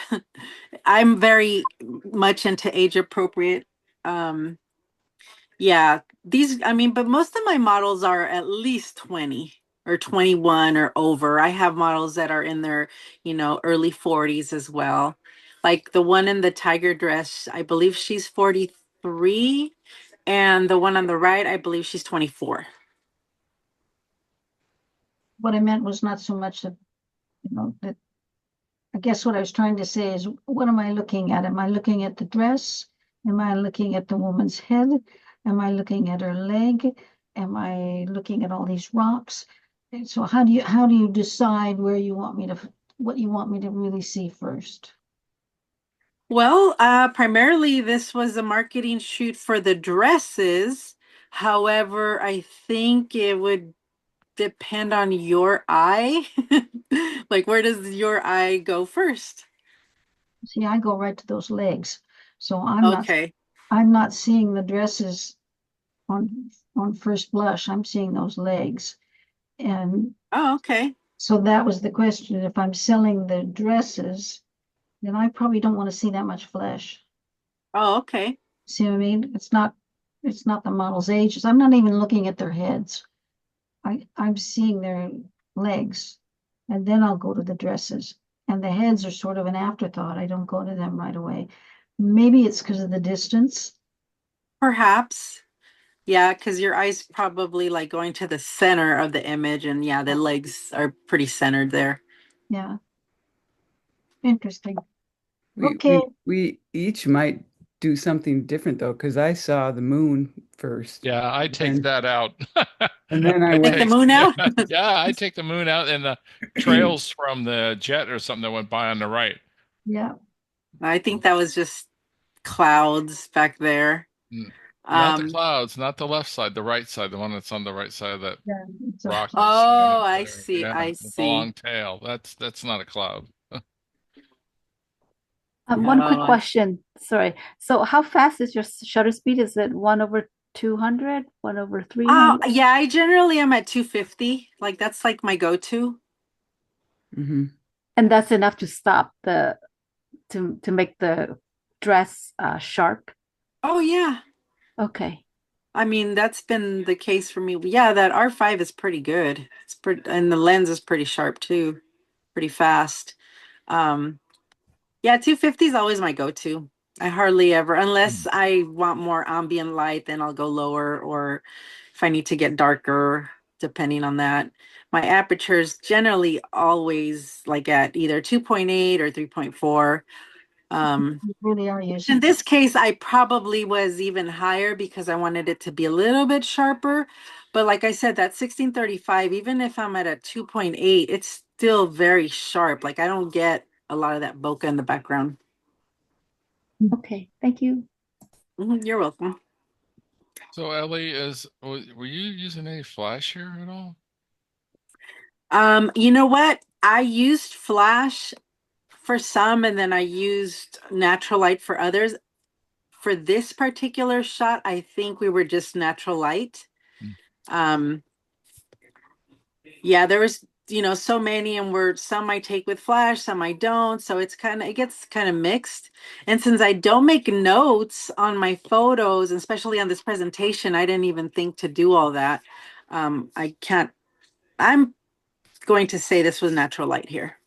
I'm very much into age appropriate. Um, yeah, I mean, but most of my models are at least 20 or 21 or over. I have models that are in their, early 40s as well. Like the one in the tiger dress, I believe she's 43, and the one on the right, I believe she's 24. what I meant was not so much that I guess what I was trying to say is what am I looking at? Am I looking at the dress? Am I looking at the woman's head? Am I looking at her leg? Am I looking at all these rocks? And so how do you decide what you want me to really see first? Well, primarily this was a marketing shoot for the dresses. However, I think it would depend on your eye. Like, where does your eye go first? See, I go right to those legs. So Okay. I'm not seeing the dresses on first blush. I'm seeing those legs. And Oh, okay. so that was the question. If I'm selling the dresses, then I probably don't want to see that much flesh. Oh, okay. See what I mean? It's not the model's ages. I'm not even looking at their heads. I'm seeing their legs, and then I'll go to the dresses. And the heads are sort of an afterthought. I don't go to them right away. Maybe it's because of the distance. Perhaps. Yeah, because your eye's probably like going to the center of the image, and yeah, the legs are pretty centered there. Yeah, interesting. We Okay. we we each might do something different though, because I saw the moon first, Yeah, I take and that out. and then I Take the went, moon out? Yeah, I take the moon out and the trails from the jet or something that went by on the right. Yeah. I think that was just clouds back there. Mm. Not the Um, clouds, not the left side, the right side, the one that's on the right side of that Yeah. rocky oh, slant I there. see. Yeah, I with the see. long tail. That's not a cloud. One quick Oh, question. Sorry. So how fast is your shutter speed? Is it 1/1000 200, 1/300. Yeah, I generally am at 250. Like that's like my go-to. Mm-hmm. And that's enough to stop to make the dress sharp. Oh yeah. Okay. I mean, that's been the case for me. Yeah, that R5 is pretty good. It's pretty, and the lens is pretty sharp too, pretty fast. Um, yeah, 250 is always my go-to. I hardly ever, unless I want more ambient light, then I'll go lower, or if I need to get darker, depending on that. My aperture is generally always like at either 2.8 or 3.4. You really are In using. this case, I probably was even higher because I wanted it to be a little bit sharper. But like I said, that 1635, even if I'm at a 2.8, it's still very sharp. Like I don't get a lot of that bokeh in the background. Okay. Thank you. You're welcome. So Ellie, were you using any flash here at all? You know what? I used flash for some, and then I used natural light for others. For this particular shot, I think we were just natural light. Yeah, there was, so many, and some I take with flash, some I don't. So it gets kind of mixed. And since I don't make notes on my photos, especially on this presentation, I didn't even think to do all that. I'm going to say this was natural light here.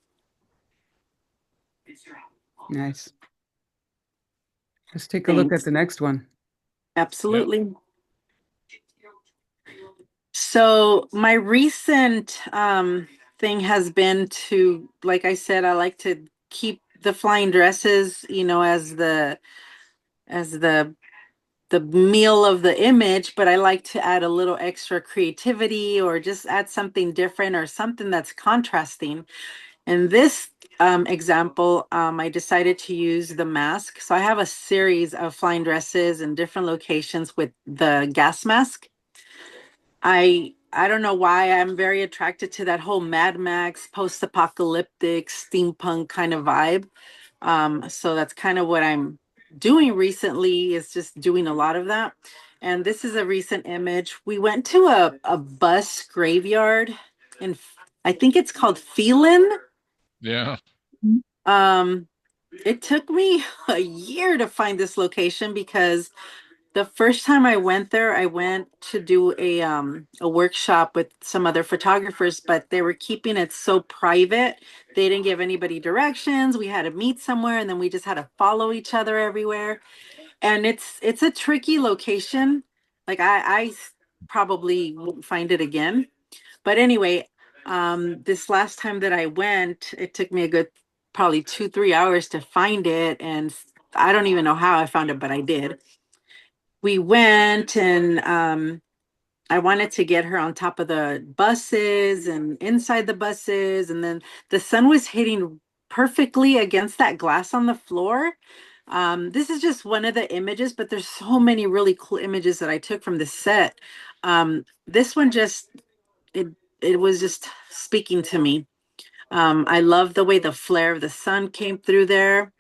Nice. Let's take a look at the next one. Absolutely. So my recent thing has been to, like I said, I like to keep the flying dresses, as the meal of the image, but I like to add a little extra creativity or just add something different or something that's contrasting. In this example, I decided to use the mask. So I have a series of flying dresses in different locations with the gas mask. I don't know why I'm very attracted to that whole Mad Max post-apocalyptic steampunk kind of vibe. So that's kind of what I'm doing recently, is just doing a lot of that. And this is a recent image. We went to a bus graveyard in, I think it's called Phelan. Yeah. It took me a year to find this location because the first time I went there, I went to do a workshop with some other photographers, but they were keeping it so private. They didn't give anybody directions. We had to meet somewhere, and then we just had to follow each other everywhere. And it's a tricky location. Like I probably won't find it again. But anyway, this last time that I went, it took me a good probably 2-3 hours to find it, and I don't even know how I found it, but I did. We went, and I wanted to get her on top of the buses and inside the buses. And then the sun was hitting perfectly against that glass on the floor. This is just one of the images, but there's so many really cool images that I took from the set. This one it was just speaking to me. I love the way the flare of the sun came through there.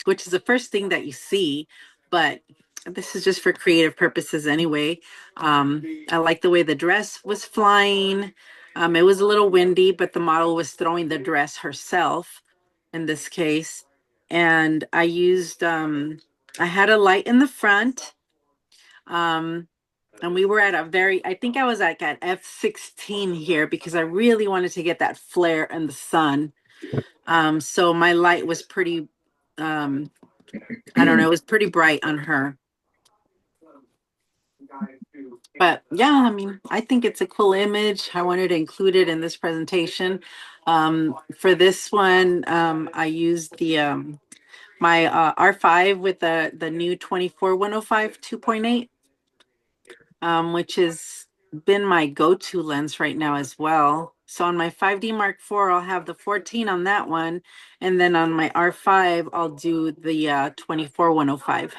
Which is the first thing that you see, but this is just for creative purposes anyway. I like the way the dress was flying. It was a little windy, but the model was throwing the dress herself in this case. And I had a light in the front. And we were at I think I was like at F16 here because I really wanted to get that flare in the sun. So my light was pretty, I don't know, it was pretty bright on her. But yeah, I mean, I think it's a cool image. I wanted to include it in this presentation. For this one, I used my R5 with the new 24-105 2.8, which has been my go-to lens right now as well. So on my 5D Mark IV, I'll have the 14 on that one. And then on my R5, I'll do the 24-105.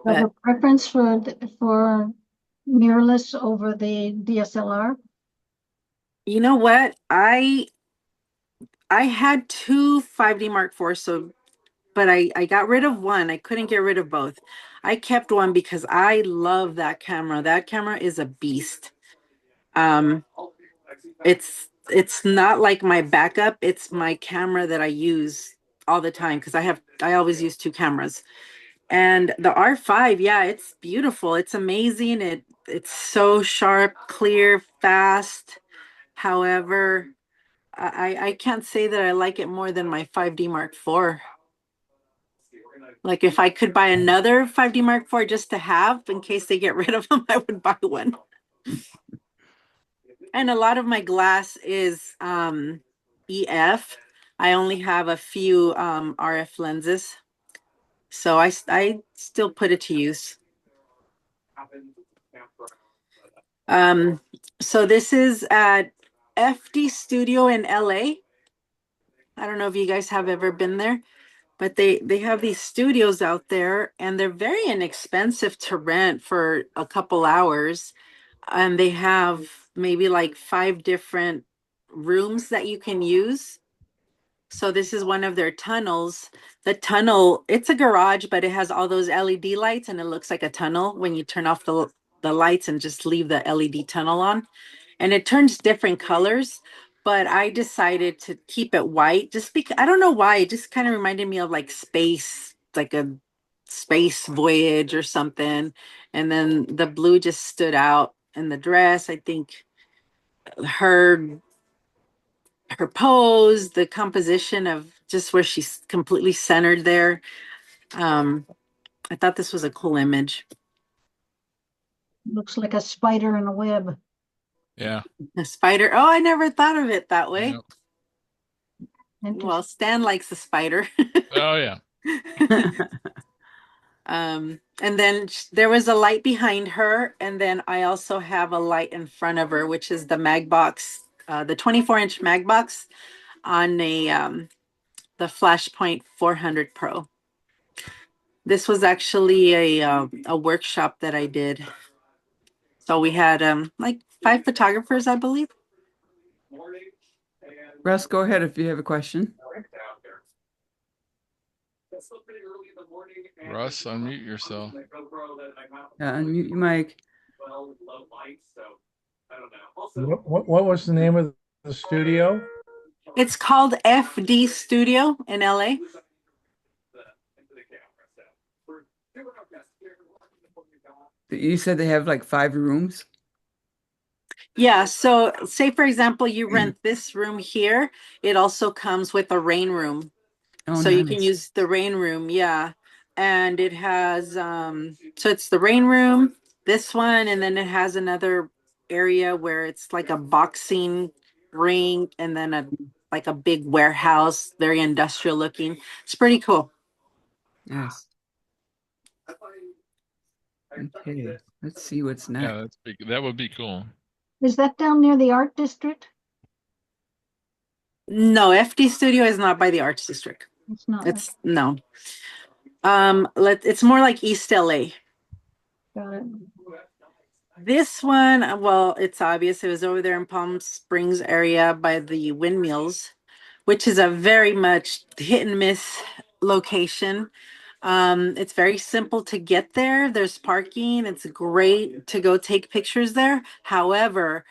You have a preference for mirrorless over the DSLR? You know what? I had two 5D Mark IV, so but I got rid of one. I couldn't get rid of both. I kept one because I love that camera. That camera is a beast. Um, it's not like my backup. It's my camera that I use all the time because I always use two cameras. And the R5, yeah, it's beautiful. It's amazing. It's so sharp, clear, fast. However, I can't say that I like it more than my 5D Mark IV. Like if I could buy another 5D Mark IV just to have in case they get rid of them, I would buy one. And a lot of my glass is EF. I only have a few RF lenses. So I still put it to use. Um, so this is at FD Studio in LA. I don't know if you guys have ever been there, but they have these studios out there and they're very inexpensive to rent for a couple hours. And they have maybe like 5 different rooms that you can use. So this is one of their tunnels. The tunnel, it's a garage, but it has all those LED lights and it looks like a tunnel when you turn off the lights and just leave the LED tunnel on. And it turns different colors, but I decided to keep it white just because I don't know why. It just kind of reminded me of like space, like a space voyage or something. And then the blue just stood out in the dress. I think her her pose, the composition of just where she's completely centered there. Um, I thought this was a cool image. Looks like a spider in a web. Yeah. A spider. Oh, I never thought of it that way. Yep. Well, Stan likes a spider. Oh yeah. And then there was a light behind her, and then I also have a light in front of her, which is the mag box, the 24-inch mag box on the Flashpoint 400 Pro. This was actually a workshop that I did. So we had like 5 photographers, I believe. Russ, go ahead if you have a question. Russ, unmute yourself. Yeah, unmute your mic. What was the name of the studio? It's called FD Studio in LA. You said they have like 5 rooms? Yeah, so say for example, you rent this room here. It also comes with a rain room. Oh, So you can nice. use the rain room, yeah. And it has so it's the rain room, this one, and then it has another area where it's like a boxing ring and then like a big warehouse, very industrial looking. It's pretty cool. Nice. Okay, let's see what's next. Yeah, that's big. That would be cool. Is that down near the art district? No, FD Studio is not by the Arts District. It's not. It's no. It's more like East LA. Got it. This one, well, it's obvious. It was over there in Palm Springs area by the windmills, which is a very much hit and miss location. It's very simple to get there. There's parking. It's great to go take pictures there. However,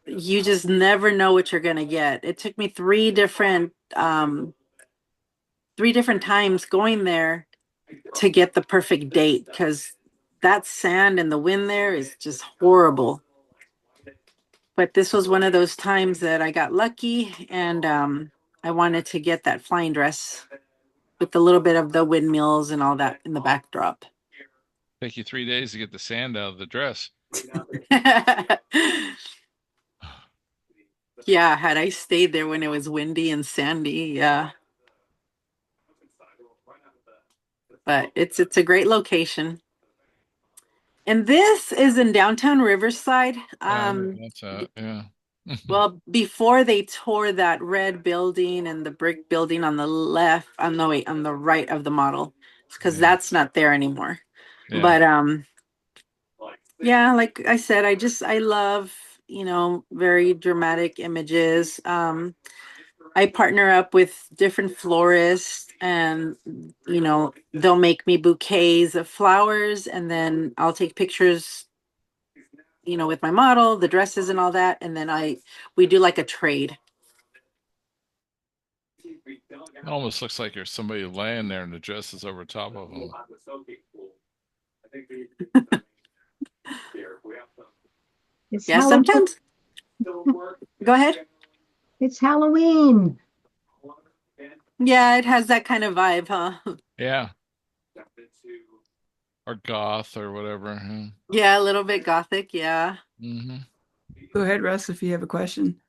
you just never know what you're gonna get. It took me 3 different times going there to get the perfect date because that sand and the wind there is just horrible. But this was one of those times that I got lucky and I wanted to get that flying dress with a little bit of the windmills and all that in the backdrop. Take you 3 days to get the sand out of the dress. Yeah, had I stayed there when it was windy and sandy, yeah. But it's a great location. And this is in downtown Riverside. Yeah. Well, before they tore that red building and the brick building on the left, on the right of the model, because that's not there anymore. Yeah. But yeah, like I said, I love, very dramatic images. I partner up with different florists and, they'll make me bouquets of flowers and then I'll take pictures, with my model, the dresses and all that. And then we do like a trade. It almost looks like there's somebody laying there and the dress is over top of them. It's Yeah, Halloween. sometimes. Go ahead. It's Halloween. Yeah, it has that kind of vibe, huh? Yeah. Or goth or whatever. Yeah, a little bit gothic. Yeah. Mm-hmm. Go ahead, Russ, if you have a question.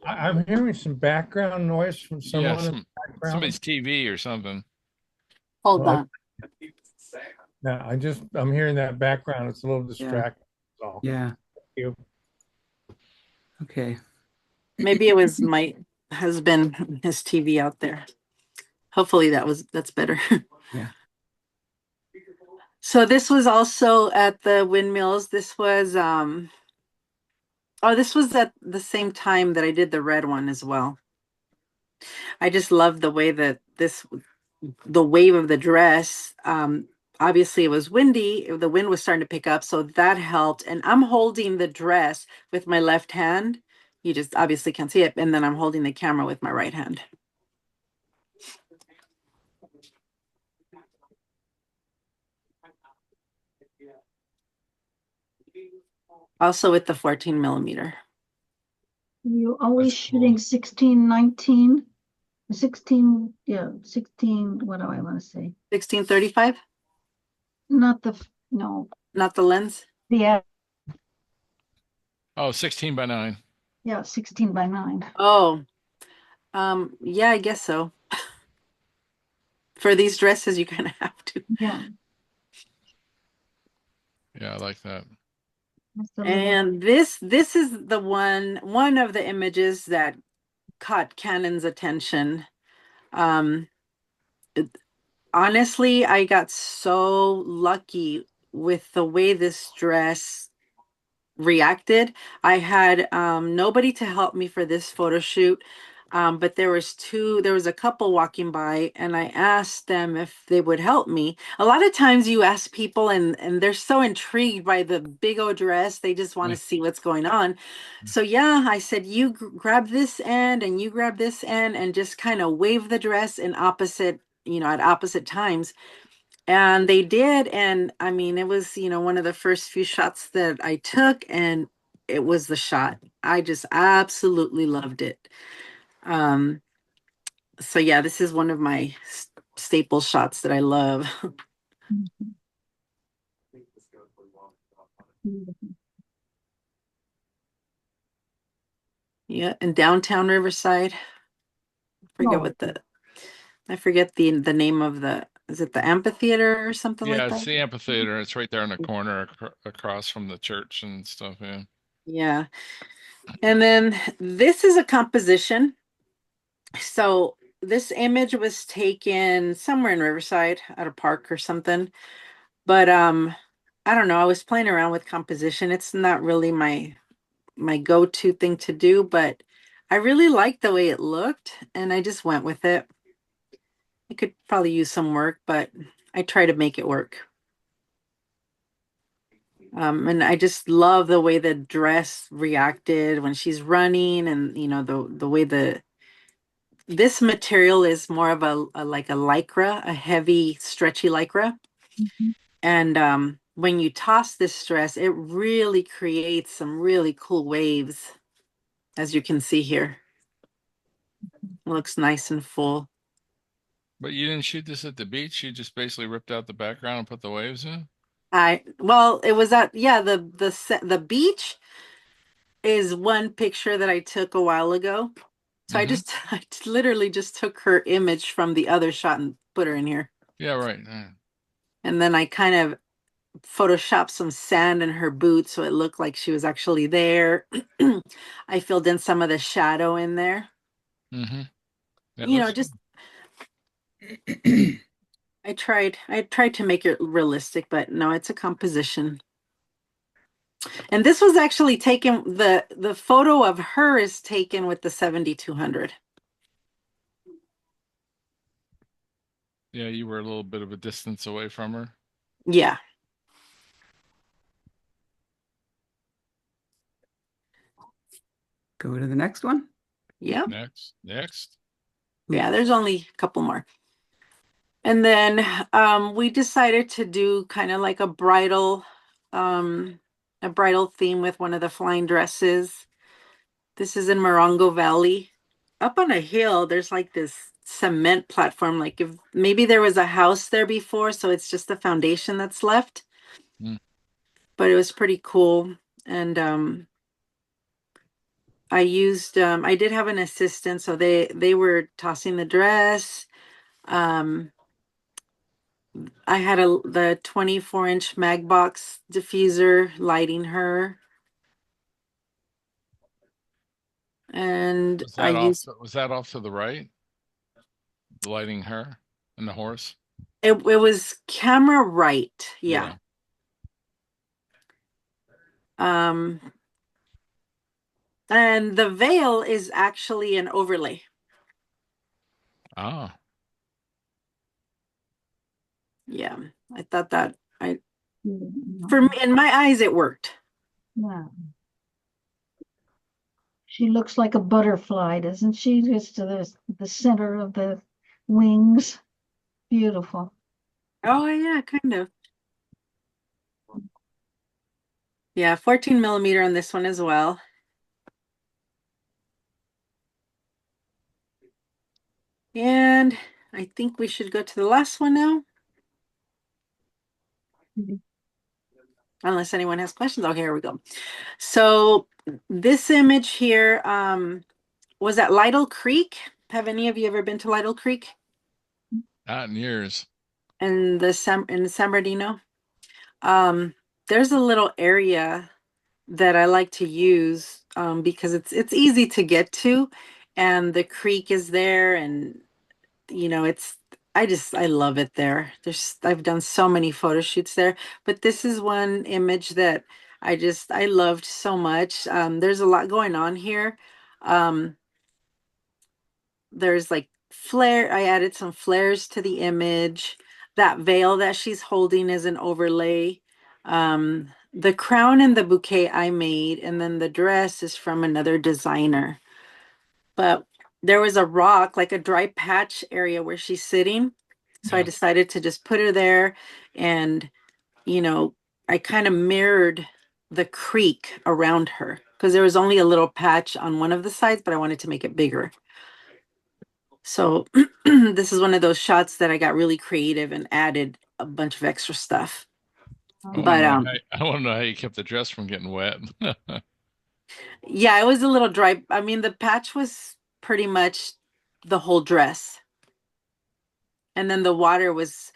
I'm hearing some background noise from Yeah, someone in the background. somebody's TV or something. Hold Well, on. Yeah, I'm hearing that background. It's a little distracting. That's all. Yeah. Thank you. Okay. Maybe it was my husband, his TV out there. Hopefully that's better. Yeah. So this was also at the windmills. This was this was at the same time that I did the red one as well. I just love the way that the wave of the dress. Obviously it was windy. The wind was starting to pick up, so that helped. And I'm holding the dress with my left hand. You just obviously can't see it. And then I'm holding the camera with my right hand. Also with the 14 millimeter. You always shooting 1619? 16, yeah, 16, what do I want to say? 1635? Not the, no, Not the lens? the, Oh, 16:9. yeah, 16:9. Oh, yeah, I guess so. For these dresses, you kind of have to. Yeah. Yeah, I like that. And this is the one of the images that caught Canon's attention. Honestly, I got so lucky with the way this dress reacted. I had nobody to help me for this photo shoot. But there was a couple walking by and I asked them if they would help me. A lot of times you ask people and they're so intrigued by the big old dress, they just want to see what's going on. So yeah, I said, you grab this end and you grab this end and just kind of wave the dress in opposite, at opposite times. And they did. And I mean, it was, one of the first few shots that I took and it was the shot. I just absolutely loved it. So yeah, this is one of my staple shots that I love. Yeah, in downtown Riverside. I forget the name of is it the amphitheater or something Yeah, like it's that? the amphitheater. It's right there in the corner across from the church and stuff. Yeah. Yeah. And then this is a composition. So this image was taken somewhere in Riverside at a park or something. But I don't know. I was playing around with composition. It's not really my go-to thing to do, but I really liked the way it looked and I just went with it. I could probably use some work, but I try to make it work. And I just love the way the dress reacted when she's running and the way this material is more of a like a lycra, a heavy stretchy lycra. And when you toss this dress, it really creates some really cool waves, as you can see here. It looks nice and full. But you didn't shoot this at the beach. You just basically ripped out the background and put the waves in. Well, it was the beach is one picture that I took a while ago. So I literally just took her image from the other shot and put her in here. Yeah, right. And then I kind of photoshopped some sand in her boots so it looked like she was actually there. I filled in some of the shadow in there. Just I tried to make it realistic, but no, it's a composition. And this was actually taken, the photo of her is taken with the 7200. Yeah, you were a little bit of a distance away from her. Yeah. Go to the next one. Yep. Next. Yeah, there's only a couple more. And then we decided to do kind of like a bridal theme with one of the flying dresses. This is in Morongo Valley. Up on a hill, there's like this cement platform. Like if maybe there was a house there before, so it's just the foundation that's left. Mm. But it was pretty cool. And I did have an assistant, so they were tossing the dress. I had the 24-inch mag box diffuser lighting her. And Was I that off? used Was that off to the right? Lighting her and the horse. it was camera right. Yeah. And the veil is actually an overlay. Ah. Yeah. I thought that Mm, for me, in my eyes, it worked. yeah. She looks like a butterfly, doesn't she? Just to the center of the wings. Beautiful. Oh yeah, kind of. Yeah, 14 millimeter on this one as well. And I think we should go to the last one now. Unless anyone has questions. Oh, here we go. So this image here was at Lytle Creek. Have any of you ever been to Lytle Creek Not in years. in San Bernardino? There's a little area that I like to use because it's easy to get to, and the creek is there, and I love it there. I've done so many photo shoots there, but this is one image that I loved so much. There's a lot going on here. Um, there's like flare. I added some flares to the image. That veil that she's holding is an overlay. The crown and the bouquet I made, and then the dress is from another designer. But there was a rock, like a dry patch area where she's sitting. So I Yeah. decided to just put her there. And, I kind of mirrored the creek around her because there was only a little patch on one of the sides, but I wanted to make it bigger. So this is one of those shots that I got really creative and added a bunch of extra stuff. I want But to know I want to know how you kept the dress from getting wet. yeah, it was a little dry. I mean, the patch was pretty much the whole dress. And then the water was,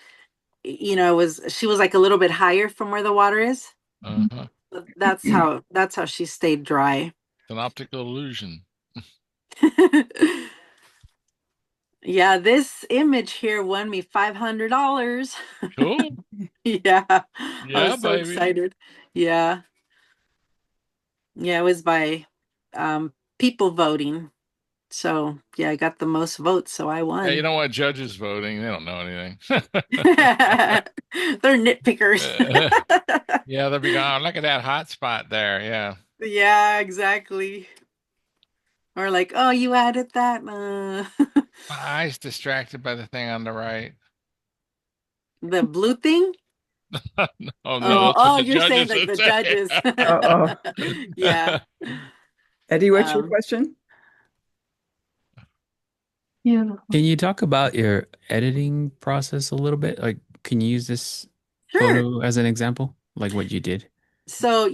she was like a little bit higher from where the water is. Uh-huh. That's how she stayed dry. It's an optical illusion. Yeah, this image here won me $500. Cool. Yeah, I Yeah, was so baby. excited. Yeah. Yeah, it was by people voting. So yeah, I got the most votes, so I won. Yeah, you know what? Judges voting, they don't know anything. They're nitpickers. Yeah, they'll be going, oh, look at that hot spot there. Yeah. Yeah, exactly. Or like, oh, you added that. My eyes distracted by the thing on the right. The blue thing? Oh no, that's Oh, what the you're saying judges like the would say. judges. Uh-oh. Yeah. Eddie, what's your Um, question? Beautiful. Can you talk about your editing process a little bit? Like, can you use this Sure. photo as an example? Like what you did? So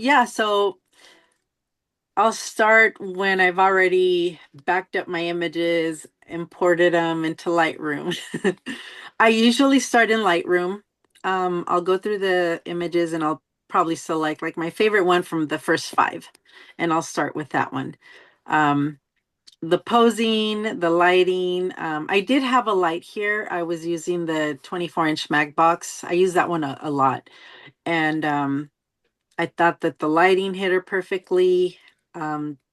I'll start when I've already backed up my images, imported them into Lightroom. I usually start in Lightroom. I'll go through the images and I'll probably select like my favorite one from the first 5, and I'll start with that one. The posing, the lighting. I did have a light here. I was using the 24-inch mag box. I use that one a lot. And I thought that the lighting hit her perfectly,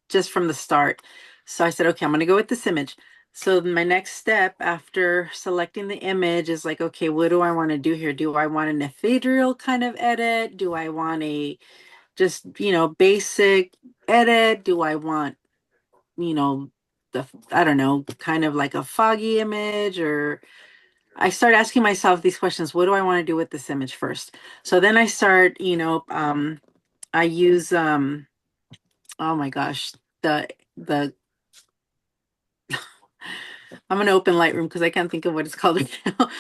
just from the start. So I said, okay, I'm going to go with this image. So my next step after selecting the image is like, okay, what do I want to do here? Do I want an ethereal kind of edit? Do I want a just, basic edit? Do I want, you know, I don't know, kind of like a foggy image? Or I start asking myself these questions. What do I want to do with this image first? So then I start, I use, oh my gosh, the I'm gonna open Lightroom because I can't think of what it's called right now.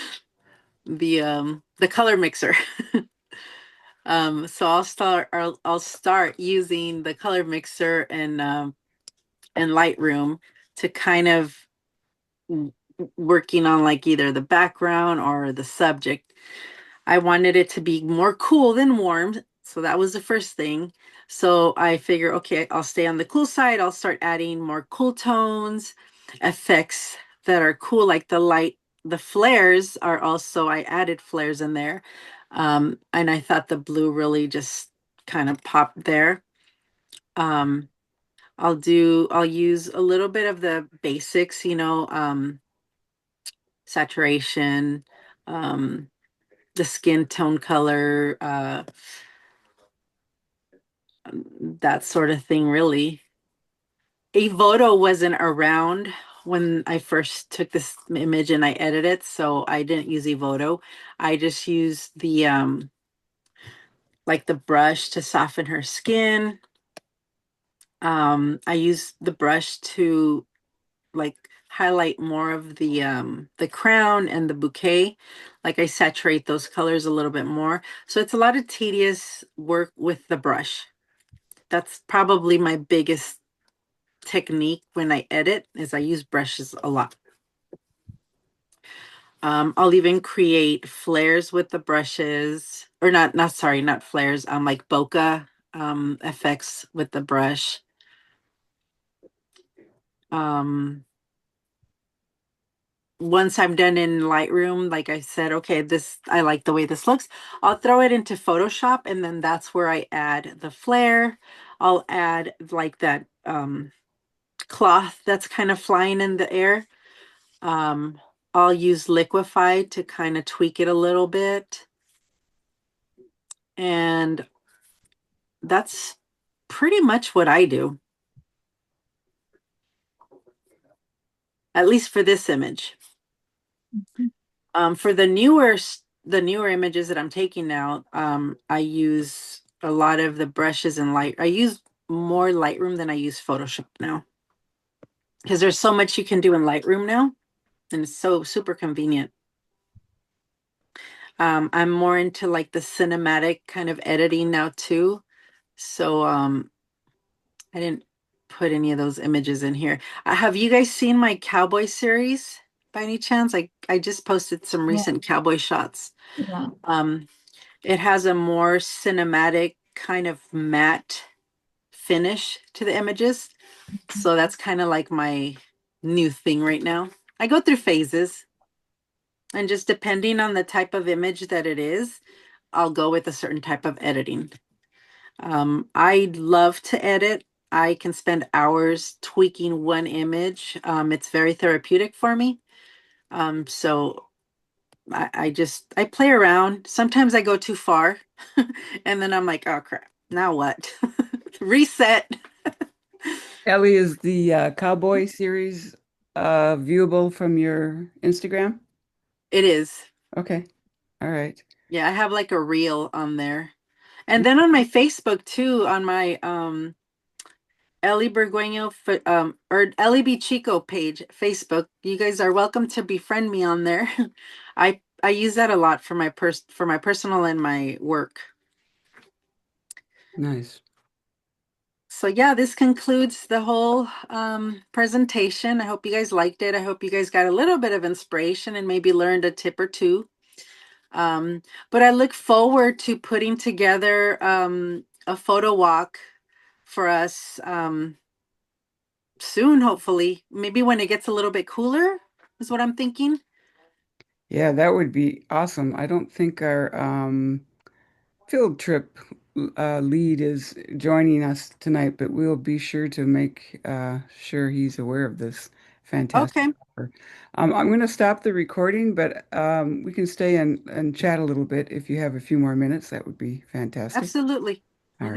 The color mixer. So I'll start using the color mixer and Lightroom to kind of working on like either the background or the subject. I wanted it to be more cool than warm. So that was the first thing. So I figure, okay, I'll stay on the cool side. I'll start adding more cool tones, effects that are cool, like the light, the flares are also, I added flares in there. And I thought the blue really just kind of popped there. Um, I'll use a little bit of the basics, saturation, um, the skin tone color, that sort of thing, really. A photo wasn't around when I first took this image and I edited it, so I didn't use a photo. I just used the like the brush to soften her skin. I used the brush to like highlight more of the crown and the bouquet. Like I saturate those colors a little bit more. So it's a lot of tedious work with the brush. That's probably my biggest technique when I edit is I use brushes a lot. I'll even create flares with the brushes, or not flares, like bokeh effects with the brush. Once I'm done in Lightroom, like I said, okay, I like the way this looks. I'll throw it into Photoshop, and then that's where I add the flare. I'll add like that cloth that's kind of flying in the air. I'll use Liquify to kind of tweak it a little bit. And that's pretty much what I do, at least for this image. For the newer images that I'm taking now, I use a lot of the brushes and I use more Lightroom than I use Photoshop now. Because there's so much you can do in Lightroom now, and it's so super convenient. I'm more into like the cinematic kind of editing now too. So I didn't put any of those images in here. Have you guys seen my cowboy series by any chance? I just posted some Yeah. recent cowboy shots. Yeah. It has a more cinematic kind of matte finish to the images. So that's kind of like my new thing right now. I go through phases, and just depending on the type of image that it is, I'll go with a certain type of editing. I love to edit. I can spend hours tweaking one image. It's very therapeutic for me. So I play around. Sometimes I go too far and then I'm like, oh crap, now what? Reset. Ellie, is the Cowboy series viewable from your Instagram? It is. Okay. All right. Yeah, I have like a reel on there. And then on my Facebook too, on my Ellie Burgueno or Ellie B Chico page, Facebook. You guys are welcome to befriend me on there. I use that a lot for my personal and my work. Nice. So yeah, this concludes the whole presentation. I hope you guys liked it. I hope you guys got a little bit of inspiration and maybe learned a tip or two. But I look forward to putting together a photo walk for us soon, hopefully. Maybe when it gets a little bit cooler is what I'm thinking. Yeah, that would be awesome. I don't think our field trip lead is joining us tonight, but we'll be sure to make sure he's aware of this fantastic Okay, offer. I'm going to stop the recording, but we can stay and chat a little bit if you have a few more minutes. That would be fantastic. absolutely.